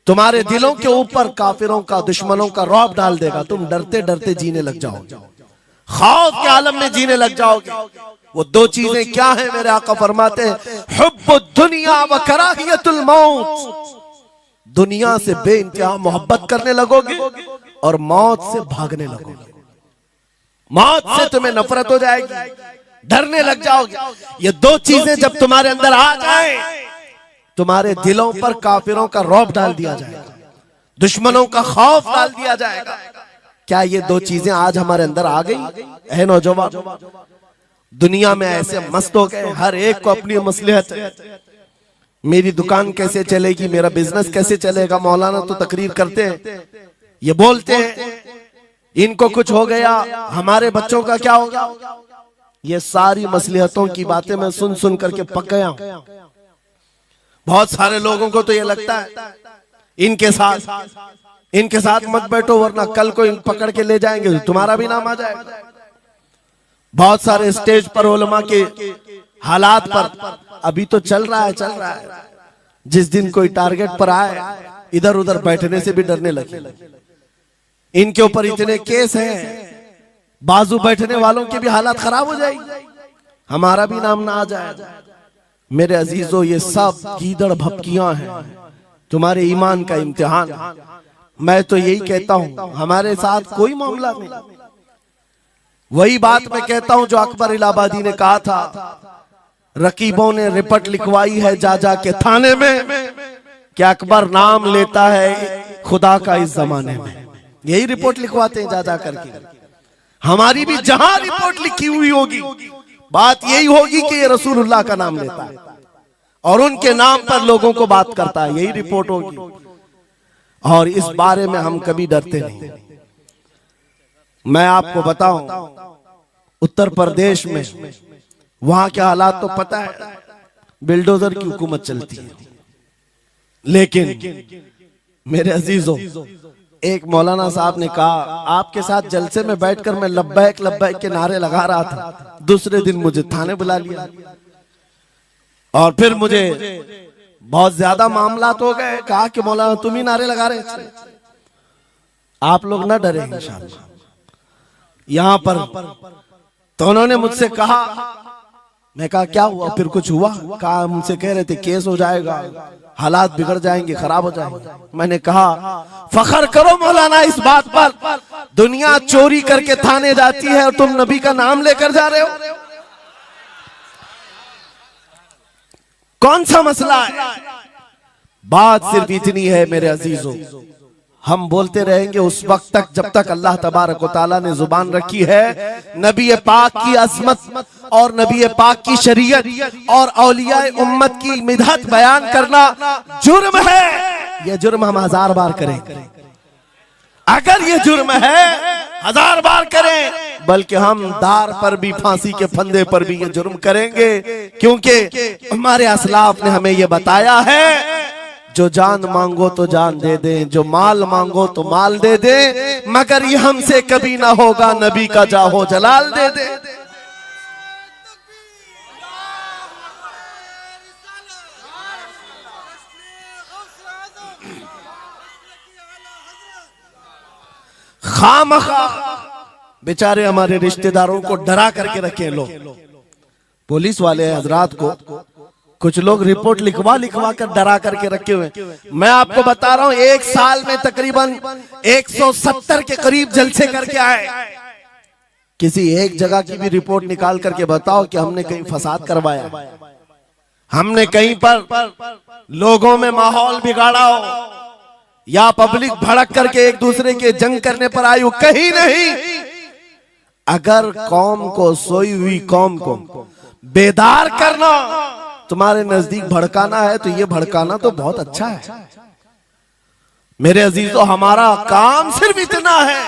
तुम्हारे दिलों के ऊपर काफिरों का, दुश्मनों का रौब डाल देगा। तुम डरते डरते जीने लग जाओगे, खौफ के आलम में जीने लग जाओगे। वो दो चीजें क्या है? मेरे आका फरमाते हैं, हुब्बुद दुनिया व कराहियतुल मौत, दुनिया से बेइंतहा मोहब्बत करने लगोगे और मौत से भागने लगोगे। मौत से तुम्हें नफरत हो जाएगी, डरने लग जाओगे। ये दो चीजें जब तुम्हारे अंदर आ जाए, तुम्हारे दिलों पर काफिरों का रौब डाल दिया जाएगा, दुश्मनों का खौफ डाल दिया जाएगा। क्या ये दो चीजें आज हमारे अंदर आ गई? है नौजवान, दुनिया में ऐसे मस्त हो गए, हर एक को अपनी मसलहत है। मेरी दुकान कैसे चलेगी, मेरा बिजनेस कैसे चलेगा। मौलाना तो तकरीर करते हैं, ये बोलते हैं इनको कुछ हो गया, हमारे बच्चों का क्या होगा। ये सारी मसलहतों की बातें मैं सुन सुन करके पक गया हूं। बहुत सारे लोगों को तो ये लगता है इनके साथ मत बैठो, वरना कल को इन पकड़ के ले जाएंगे तो तुम्हारा भी नाम आ जाएगा। बहुत सारे स्टेज पर उलमा के हालात पर अभी तो चल रहा है, जिस दिन कोई टारगेट पर आए इधर उधर बैठने से भी डरने लगे। इनके ऊपर इतने केस हैं, बाजू बैठने वालों की भी हालत खराब हो जाएगी, हमारा भी नाम ना आ जाए। मेरे अजीजों, ये सब गीदड़ भपकियां हैं, तुम्हारे ईमान का इम्तिहान। मैं तो यही कहता हूं, हमारे साथ कोई मामला नहीं। वही बात मैं कहता हूं जो अकबर इलाहाबादी ने कहा था, रकीबों ने रिपोर्ट लिखवाई है जा जा के थाने में कि अकबर नाम लेता है खुदा का इस जमाने में। यही रिपोर्ट लिखवाते हैं जा जा करके। हमारी भी जहां रिपोर्ट लिखी हुई होगी, बात यही होगी कि ये रसूलुल्लाह का नाम लेता है और उनके नाम पर लोगों को बात करता है, यही रिपोर्ट होगी। और इस बारे में हम कभी डरते नहीं। मैं आपको बताऊं, उत्तर प्रदेश में वहां के हालात तो पता है, बिल्डोजर की हुकूमत चलती है। लेकिन मेरे अजीजों, एक मौलाना साहब ने कहा, आपके साथ जलसे में बैठकर मैं लब्बैक लब्बैक के नारे लगा रहा था, दूसरे दिन मुझे थाने बुला लिया और फिर मुझे बहुत ज्यादा मामलात हो गए। कहा कि मौलाना तुम ही नारे लगा रहे थे। आप लोग ना डरे इंशाअल्लाह। यहां पर तो उन्होंने मुझसे कहा, मैं कहा क्या हुआ, फिर कुछ हुआ? कहा मुझसे कह रहे थे केस हो जाएगा, हालात बिगड़ जाएंगे, खराब हो जाएंगे। मैंने कहा फखर करो मौलाना इस बात पर, दुनिया चोरी करके थाने जाती है और तुम नबी का नाम लेकर जा रहे हो। कौन सा मसला है? बात सिर्फ इतनी है मेरे अजीजों, हम बोलते रहेंगे उस वक्त तक जब तक अल्लाह तबारक व तआला ने जुबान रखी है। नबी पाक की अजमत और नबी पाक की शरीयत और औलियाए उम्मत की मिदहत बयान करना जुर्म है। यह जुर्म हम 1000 बार करें, अगर ये जुर्म है 1000 बार करें, बल्कि हम दार पर भी, फांसी के फंदे पर भी ये जुर्म करेंगे, क्योंकि हमारे असलाफ ने हमें ये बताया है, जो जान मांगो तो जान दे दें, जो माल मांगो तो माल दे दें, मगर ये हमसे कभी ना होगा नबी का जाहो जलाल दे दे। खामखा बेचारे हमारे रिश्तेदारों को डरा करके रखे लोग, पुलिस वाले हजरात को कुछ लोग रिपोर्ट लिखवा कर डरा करके रखे हुए। मैं आपको बता रहा हूं, एक साल में तकरीबन 170 के करीब जलसे करके आए। किसी एक जगह की भी रिपोर्ट निकाल करके बताओ कि हमने कहीं फसाद करवाया, हमने कहीं पर लोगों में माहौल बिगाड़ा हो, या पब्लिक भड़क करके एक दूसरे के जंग करने पर आई हो, कहीं नहीं। अगर कौम को, सोई हुई कौम को बेदार करना तुम्हारे नजदीक भड़काना है, तो ये भड़काना तो बहुत अच्छा है मेरे अजीजों। हमारा काम सिर्फ इतना है,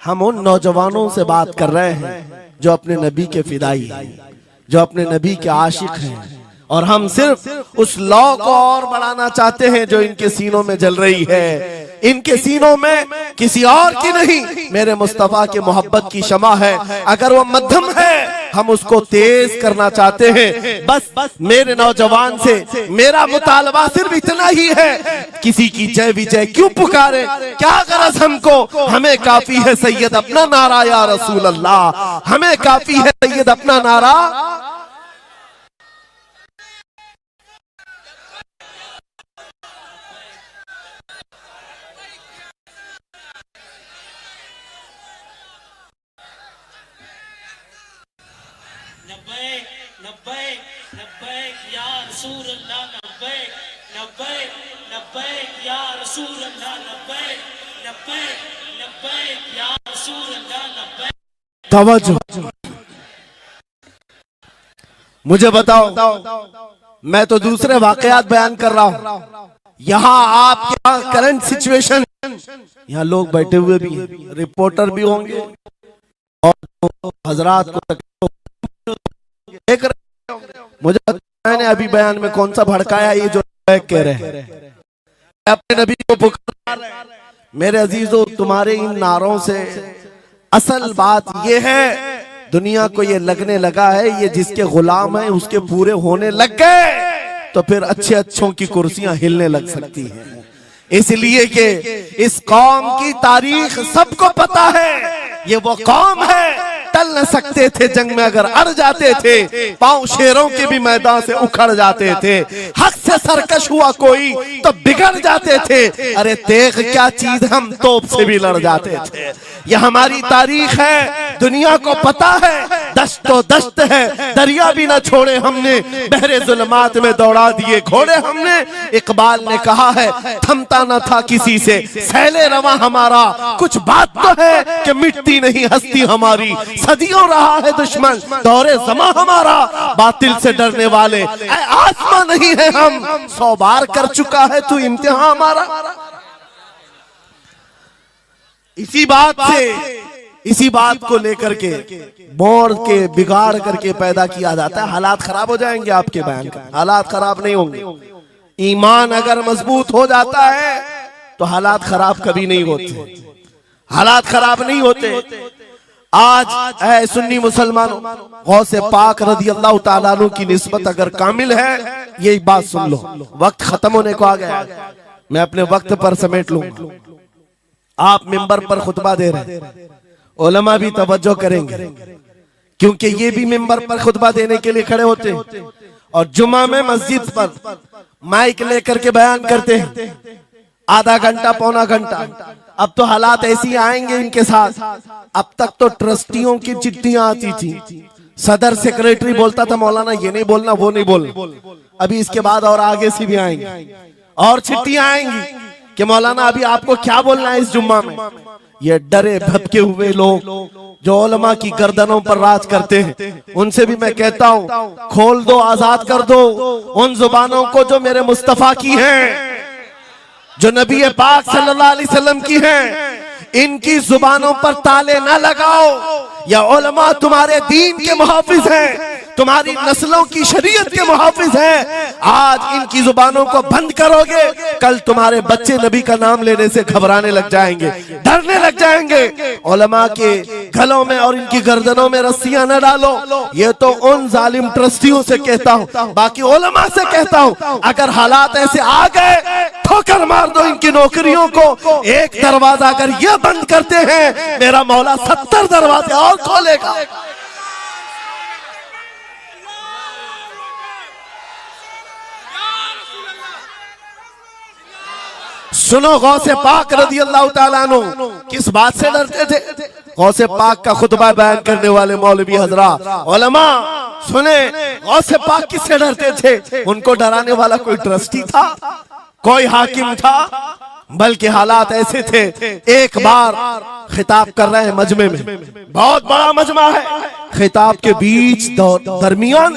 हम उन नौजवानों से बात कर रहे हैं जो अपने नबी के फिदाई हैं, जो अपने नबी के आशिक हैं, और हम सिर्फ उस लौ को और बढ़ाना चाहते हैं जो इनके सीनों में जल रही है। इनके सीनों में किसी और की नहीं, मेरे मुस्तफा के मोहब्बत की शमा है। अगर वो मध्यम है, हम उसको तेज करना चाहते हैं। बस मेरे नौजवान से मेरा मुतालबा सिर्फ इतना ही है, किसी की जय विजय क्यों पुकारे, क्या गरज हमको, हमें काफी है सैयद अपना नारा या रसूल अल्लाह, हमें काफी है सैयद अपना नारा। तवज्जो, मुझे बताओ, मैं तो दूसरे वाकयात बयान कर रहा हूं, यहाँ आपके यहाँ करंट सिचुएशन, यहाँ लोग बैठे हुए भी हैं, रिपोर्टर भी होंगे और हजरात को देख रहे होंगे। मुझे मैंने अभी बयान में कौन सा भड़काया, ये जो कह रहे हैं अपने नबी को पुकार रहे हैं। मेरे अजीजों, तुम्हारे इन नारों से असल बात ये है, दुनिया को ये लगने लगा है ये जिसके गुलाम है उसके पूरे होने लग गए, तो फिर अच्छे अच्छों की कुर्सियां हिलने लग सकती हैं। इसलिए कि इस कौम की तारीख सबको पता है, ये वो कौम है, टल न सकते थे जंग में, अगर अड़ जाते थे पांव शेरों के भी मैदान से उखड़ जाते थे, हक से सरकश हुआ कोई तो बिगड़ जाते थे, अरे तेग क्या चीज, हम तोप से भी लड़ जाते थे। ये हमारी तारीख है, दुनिया को पता है, दश्तो दश्त है, दरिया भी न छोड़े हमने, बहरे जुल्मात में दौड़ा दिए घोड़े हमने। इकबाल ने कहा है, थमता न था किसी से सैले रवा हमारा, कुछ बात तो है कि मिटती नहीं हस्ती हमारी, सदियों रहा है दुश्मन दौरे जमा हमारा, बातिल से डरने वाले आसमां नहीं है हम, 100 बार कर चुका है तू इम्तिहान हमारा। इसी बात को लेकर के बोर के बिगाड़ करके पैदा किया जाता है। हालात खराब हो जाएंगे आपके बयान का, हालात खराब नहीं होंगे। ईमान अगर मजबूत हो जाता है तो हालात खराब कभी नहीं होते, हालात खराब नहीं होते। आज ऐ सुन्नी मुसलमानों, गौसे पाक रज़ी अल्लाह ताला अन्हु की निस्बत अगर कामिल है, ये बात सुन लो, वक्त खत्म होने को आ गया, मैं अपने वक्त पर समेट लूंगा। आप मिंबर पर खुतबा दे रहे हैं, उलमा भी तवज्जो करेंगे, क्योंकि ये भी मिंबर पर खुतबा देने के लिए खड़े होते हैं और जुमा में मस्जिद पर माइक लेकर के बयान करते हैं, आधा घंटा पौना घंटा। अब तो हालात ऐसी आएंगे इनके साथ, अब तक तो ट्रस्टियों की चिट्ठियां आती थी, सदर सेक्रेटरी बोलता था मौलाना ये नहीं बोलना वो नहीं बोलना, अभी इसके बाद और आगे से भी आएंगी और चिट्ठियां आएंगी कि मौलाना अभी आपको क्या बोलना है इस जुम्मा में। ये डरे भटके हुए लोग जो उलमा की गर्दनों पर राज करते हैं, उनसे भी मैं कहता हूं खोल दो, आजाद कर दो उन जुबानों को जो मेरे मुस्तफा की हैं, जो नबी पाक सल्लल्लाहु अलैहि वसल्लम की हैं। इनकी जुबानों पर ताले ना लगाओ। या उलमा तुम्हारे दीन के मुहाफिज हैं, तुम्हारी नस्लों की शरीयत के मुहाफिज हैं। आज इनकी जुबानों को बंद करोगे, कल तुम्हारे बच्चे नबी का नाम लेने से घबराने लग जाएंगे, डरने लग जाएंगे। उलमा के गलों में और इनकी गर्दनों में रस्सियां न डालो। ये तो उन जालिम ट्रस्टियों से कहता हूं, बाकी उलमा से कहता हूं अगर हालात ऐसे आ गए ठोकर मार दो इनकी नौकरियों को। एक दरवाजा अगर ये बंद करते हैं, मेरा मौला 70 दरवाजे और खोलेगा। सुनो, गौसे पाक रज़ी अल्लाह ताला अन्हु किस बात से डरते थे? गौसे पाक का खुतबा बयान करने वाले मौलवी हजरात, उलमा सुने, गौसे पाक किससे डरते थे? उनको डराने वाला कोई ट्रस्टी था, कोई हाकिम था? बल्कि हालात ऐसे थे, एक बार खिताब कर रहे हैं मजमे में, बहुत बड़ा मजमा है, खिताब के बीच दरमियान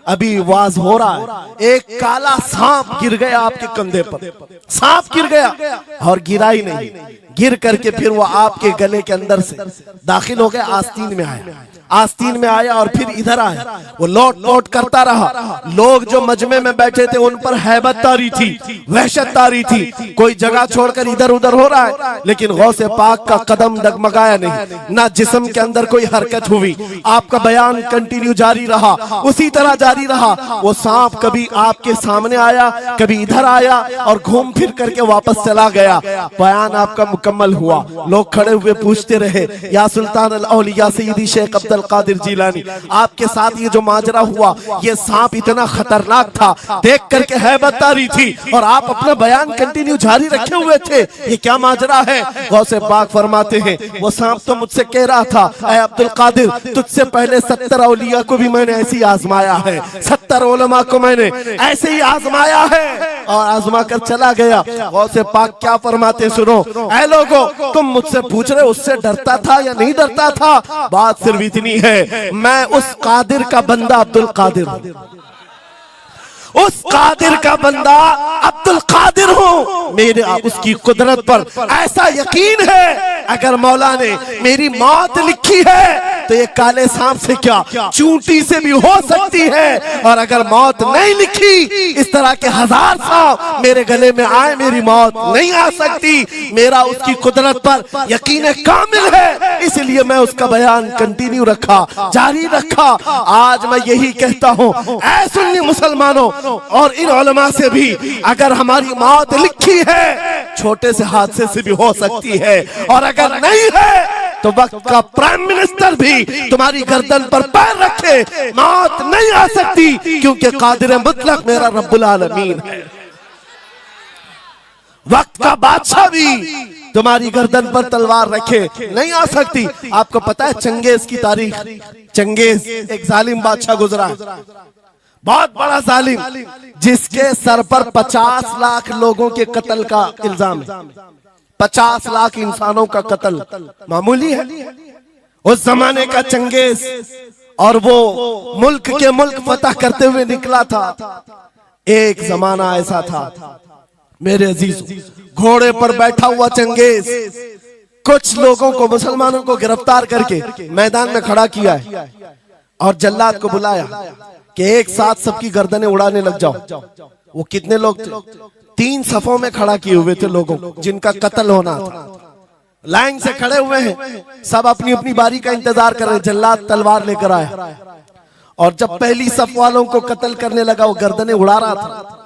अभी वाज हो रहा है, एक काला सांप गिर गया आपके कंधे पर। सांप गिर गया और गिरा ही नहीं, गिर करके फिर वो आपके गले के अंदर से दाखिल हो गया, आस्तीन में आया, आस्तीन में आया और फिर इधर आया। वो लौट लौट करता रहा। लोग जो मजमे में बैठे थे उन पर हैबत तारी थी, वहशत तारी थी, कोई जगह छोड़कर इधर उधर हो रहा है, लेकिन गौसे पाक का कदम डगमगाया नहीं, ना जिस्म के अंदर कोई हरकत हुई। आपका बयान कंटिन्यू जारी रहा, उसी तरह जारी रहा। वो सांप कभी आपके सामने आया, कभी इधर आया और घूम फिर करके वापस चला गया। बयान आपका मुकम्मल हुआ। लोग खड़े हुए पूछते रहे, या सुल्तान अल औलिया सय्यदी शेख अब्दुल कादिर जिलानी, आपके साथ ये जो माजरा हुआ, ये सांप इतना खतरनाक था, देख करके हैबत तारी थी और आप अपना बयान कंटिन्यू जारी रखे हुए थे, ये क्या माजरा है? गौसे पाक फरमाते हैं, वो सांप तो मुझसे कह रहा था, ऐ अब्दुल कादिर, तुझसे पहले 70 औलिया को भी मैंने ऐसे ही आजमाया है, 70 उलमा को मैंने ऐसे ही आजमाया है और आजमा कर चला गया। गौसे पाक क्या फरमाते सुनो, ऐ लोगों, तुम मुझसे पूछ रहे उससे डरता था या नहीं डरता था? बात सिर्फ इतनी है, मैं उस कादिर का बंदा अब्दुल कादिर हूं, उस कादिर का बंदा अब्दुल कादिर हूं। मेरे उसकी कुदरत पर ऐसा यकीन है, अगर मौला ने मेरी मौत लिखी है तो ये काले सांप से क्या, चूंटी से भी हो सकती है, और अगर मौत नहीं लिखी, इस तरह के 1000 सांप मेरे गले में आए, मेरी मौत नहीं आ सकती। मेरा उसकी कुदरत पर यकीन कामिल है, इसलिए मैं उसका बयान कंटिन्यू रखा, जारी रखा। आज मैं यही कहता हूं, ऐ सुन्नी मुसलमानों और इन उलमा से भी, अगर हमारी मौत लिखी है, छोटे से हादसे से भी हो सकती है, और अगर नहीं है तो वक्त का प्राइम मिनिस्टर भी तुम्हारी गर्दन पर पैर रखे, मौत नहीं आ सकती, क्योंकि कादिर मुतलक मेरा रब्बुल आलमीन है। वक्त का बादशाह भी तुम्हारी गर्दन पर तलवार रखे, नहीं आ सकती। आपको पता है चंगेज की तारीख? चंगेज एक जालिम बादशाह गुजरा, बहुत बड़ा जालिम, जिसके सर पर 50 लाख लोगों के कत्ल का इल्जाम है। 50 लाख इंसानों का कत्ल मामूली है? उस जमाने का चंगेज, और वो मुल्क के मुल्क फतह करते हुए निकला था। एक जमाना ऐसा था मेरे अजीज, घोड़े पर बैठा हुआ चंगेज कुछ लोगों को, मुसलमानों को गिरफ्तार करके मैदान में खड़ा किया है और जल्लाद को बुलाया कि एक साथ सबकी गर्दनें उड़ाने लग जाओ। वो कितने लोग थे? 3 सफों में खड़ा किए हुए थे लोगों को जिनका कत्ल होना था। लाइन से खड़े हुए हैं, सब अपनी अपनी बारी का इंतजार कर रहे हैं। जल्लाद तलवार लेकर आया और जब पहली सफ वालों को कत्ल करने लगा, वो गर्दनें उड़ा रहा था।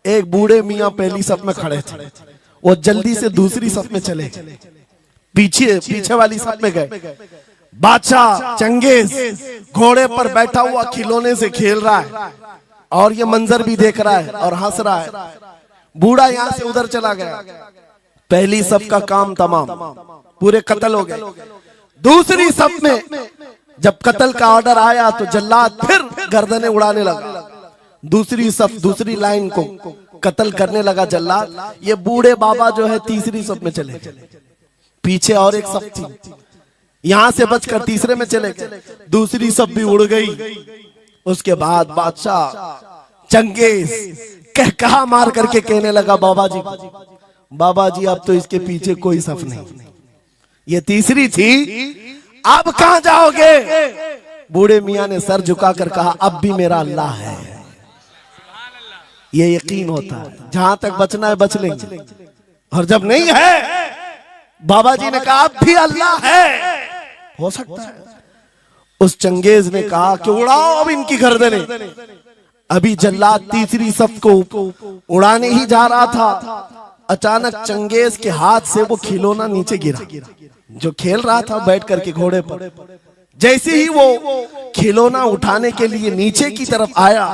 एक बूढ़े मियाँ पहली सफ में खड़े थे, वो जल्दी से दूसरी सफ में चले, पीछे वाली सफ में गए। बादशाह चंगेज घोड़े पर बैठा हुआ खिलौने से खेल रहा है और ये मंजर भी देख रहा है और हंस रहा है। बूढ़ा यहाँ से उधर चला गया, पहली सफ का काम तमाम, पूरे कत्ल हो गए। दूसरी सफ में जब कत्ल का ऑर्डर आया तो जल्लाद फिर गर्दनें उड़ाने लगा। दूसरी सफ दूसरी लाइन को कत्ल करने लगा जल्लाद। ये बूढ़े बाबा जो है तीसरी सफ में चले गए। पीछे और एक सफ थी, यहां से बचकर तीसरे में चले गए। दूसरी सफ भी उड़ गई। उसके बाद बादशाह चंगेज कहकहा मार करके कहने लगा बाबा जी अब तो इसके पीछे कोई सफ नहीं, ये तीसरी थी, अब कहां जाओगे? बूढ़े मियां ने सर झुकाकर कहा अब भी मेरा अल्लाह है। ये यकीन होता है जहां तक बचना है बच लेंगे, और जब नहीं है, बाबा जी ने कहा अब भी अल्लाह है, हो सकता है। उस चंगेज ने कहा कि उड़ाओ अब इनकी गर्दनें। अभी जल्लाद तीसरी सफ को उड़ाने ही जा रहा था, अचानक चंगेज के हाथ से वो खिलौना नीचे गिरा जो खेल रहा था बैठ करके घोड़े पर। जैसे ही वो खिलौना उठाने के लिए नीचे की तरफ आया,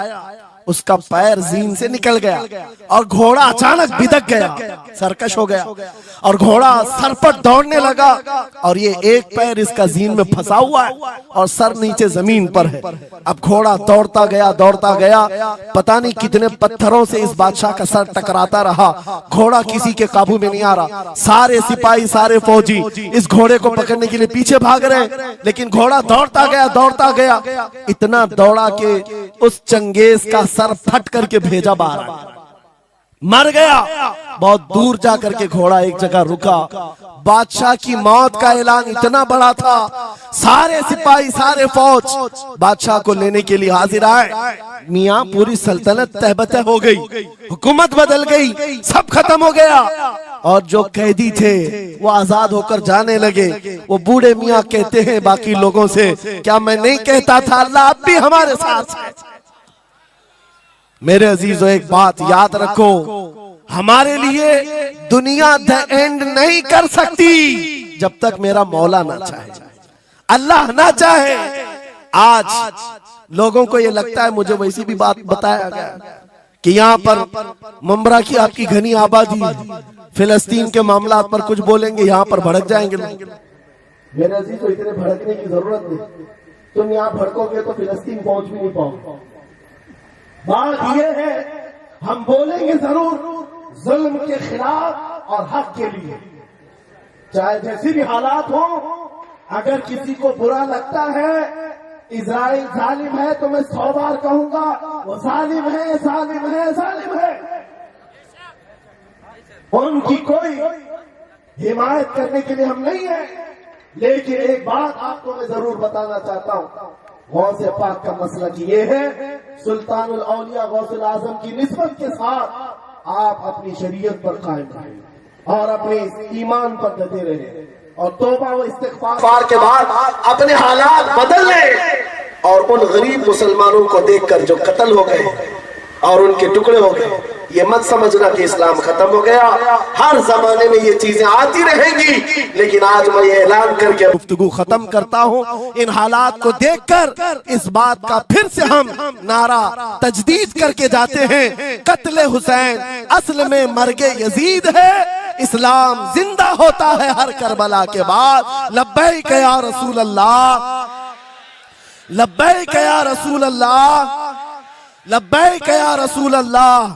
उसका पैर जीन से निकल गया और घोड़ा अचानक बिदक गया, सरकश हो गया और घोड़ा सर पर दौड़ने लगा। और ये एक पैर इसका जीन में फंसा हुआ है और सर नीचे जमीन पर है। अब घोड़ा दौड़ता गया, पता नहीं कितने पत्थरों से इस बादशाह का सर टकराता रहा। घोड़ा किसी के काबू में नहीं आ रहा। सारे सिपाही, सारे फौजी इस घोड़े को पकड़ने के लिए पीछे भाग रहे, लेकिन घोड़ा दौड़ता गया, इतना दौड़ा कि उस चंगेज का सर फट करके भेजा बाहर, मर गया। बहुत दूर जाकर के घोड़ा एक जगह रुका। बादशाह की मौत का ऐलान इतना बड़ा था, सारे सिपाही, सारे फौज बादशाह को लेने के लिए हाजिर आए। मियां पूरी सल्तनत तहबतह हो गई, हुकूमत बदल गई, सब खत्म हो गया। और जो कैदी थे वो आजाद होकर जाने लगे। वो बूढ़े मियां कहते हैं बाकी लोगों से, क्या मैं नहीं कहता था अल्लाह अब भी हमारे साथ है? मेरे अजीजों, एक बात याद रखो, हमारे लिए दुनिया द एंड नहीं कर सकती जब तक मेरा मौला ना चाहे, अल्लाह ना चाहे। आज लोगों को ये लगता है, मुझे वैसी भी बात बताया गया कि यहाँ पर मुंब्रा की आपकी घनी आबादी, फिलिस्तीन के मामला पर कुछ बोलेंगे यहाँ पर भड़क जाएंगे लोग। मेरे अजीजों, इतने भड़कने की जरूरत नहीं। तुम यहाँ भड़कोगे तो फिलिस्तीन पहुंच भी नहीं पाओगे। बात यह है, हम बोलेंगे जरूर जुल्म के खिलाफ और हक के लिए, चाहे जैसी भी हालात हो। अगर किसी को बुरा लगता है इजराइल जालिम है, तो मैं 100 बार कहूंगा वो जालिम है, जालिम है, जालिम है। उनकी कोई हिमायत करने के लिए हम नहीं है, लेकिन एक बात आपको मैं जरूर बताना चाहता हूं। गौसे पाक का मसला कि ये है, सुल्तानुल औलिया गौसुल आजम की निस्बत के साथ आप अपनी शरीयत पर कायम रहें और अपने ईमान पर डटे रहें, और तौबा व इस्तिग़फ़ार के बाद अपने हालात बदल लें। और उन गरीब मुसलमानों को देखकर जो कत्ल हो गए और उनके टुकड़े हो गए, ये मत समझना कि इस्लाम खत्म हो गया। हर जमाने में ये चीजें आती रहेंगी, लेकिन आज मैं ये ऐलान करके गुफ्तगू खत्म करता हूँ। इन हालात को देखकर इस बात का फिर से हम नारा तजदीद करके जाते हैं, कत्ले हुसैन असल में मर्गे यजीद है, इस्लाम जिंदा होता है हर करबला के बाद। लब्बैक या रसूल अल्लाह, लब्बैक या रसूल अल्लाह, लब्बैक या रसूल अल्लाह।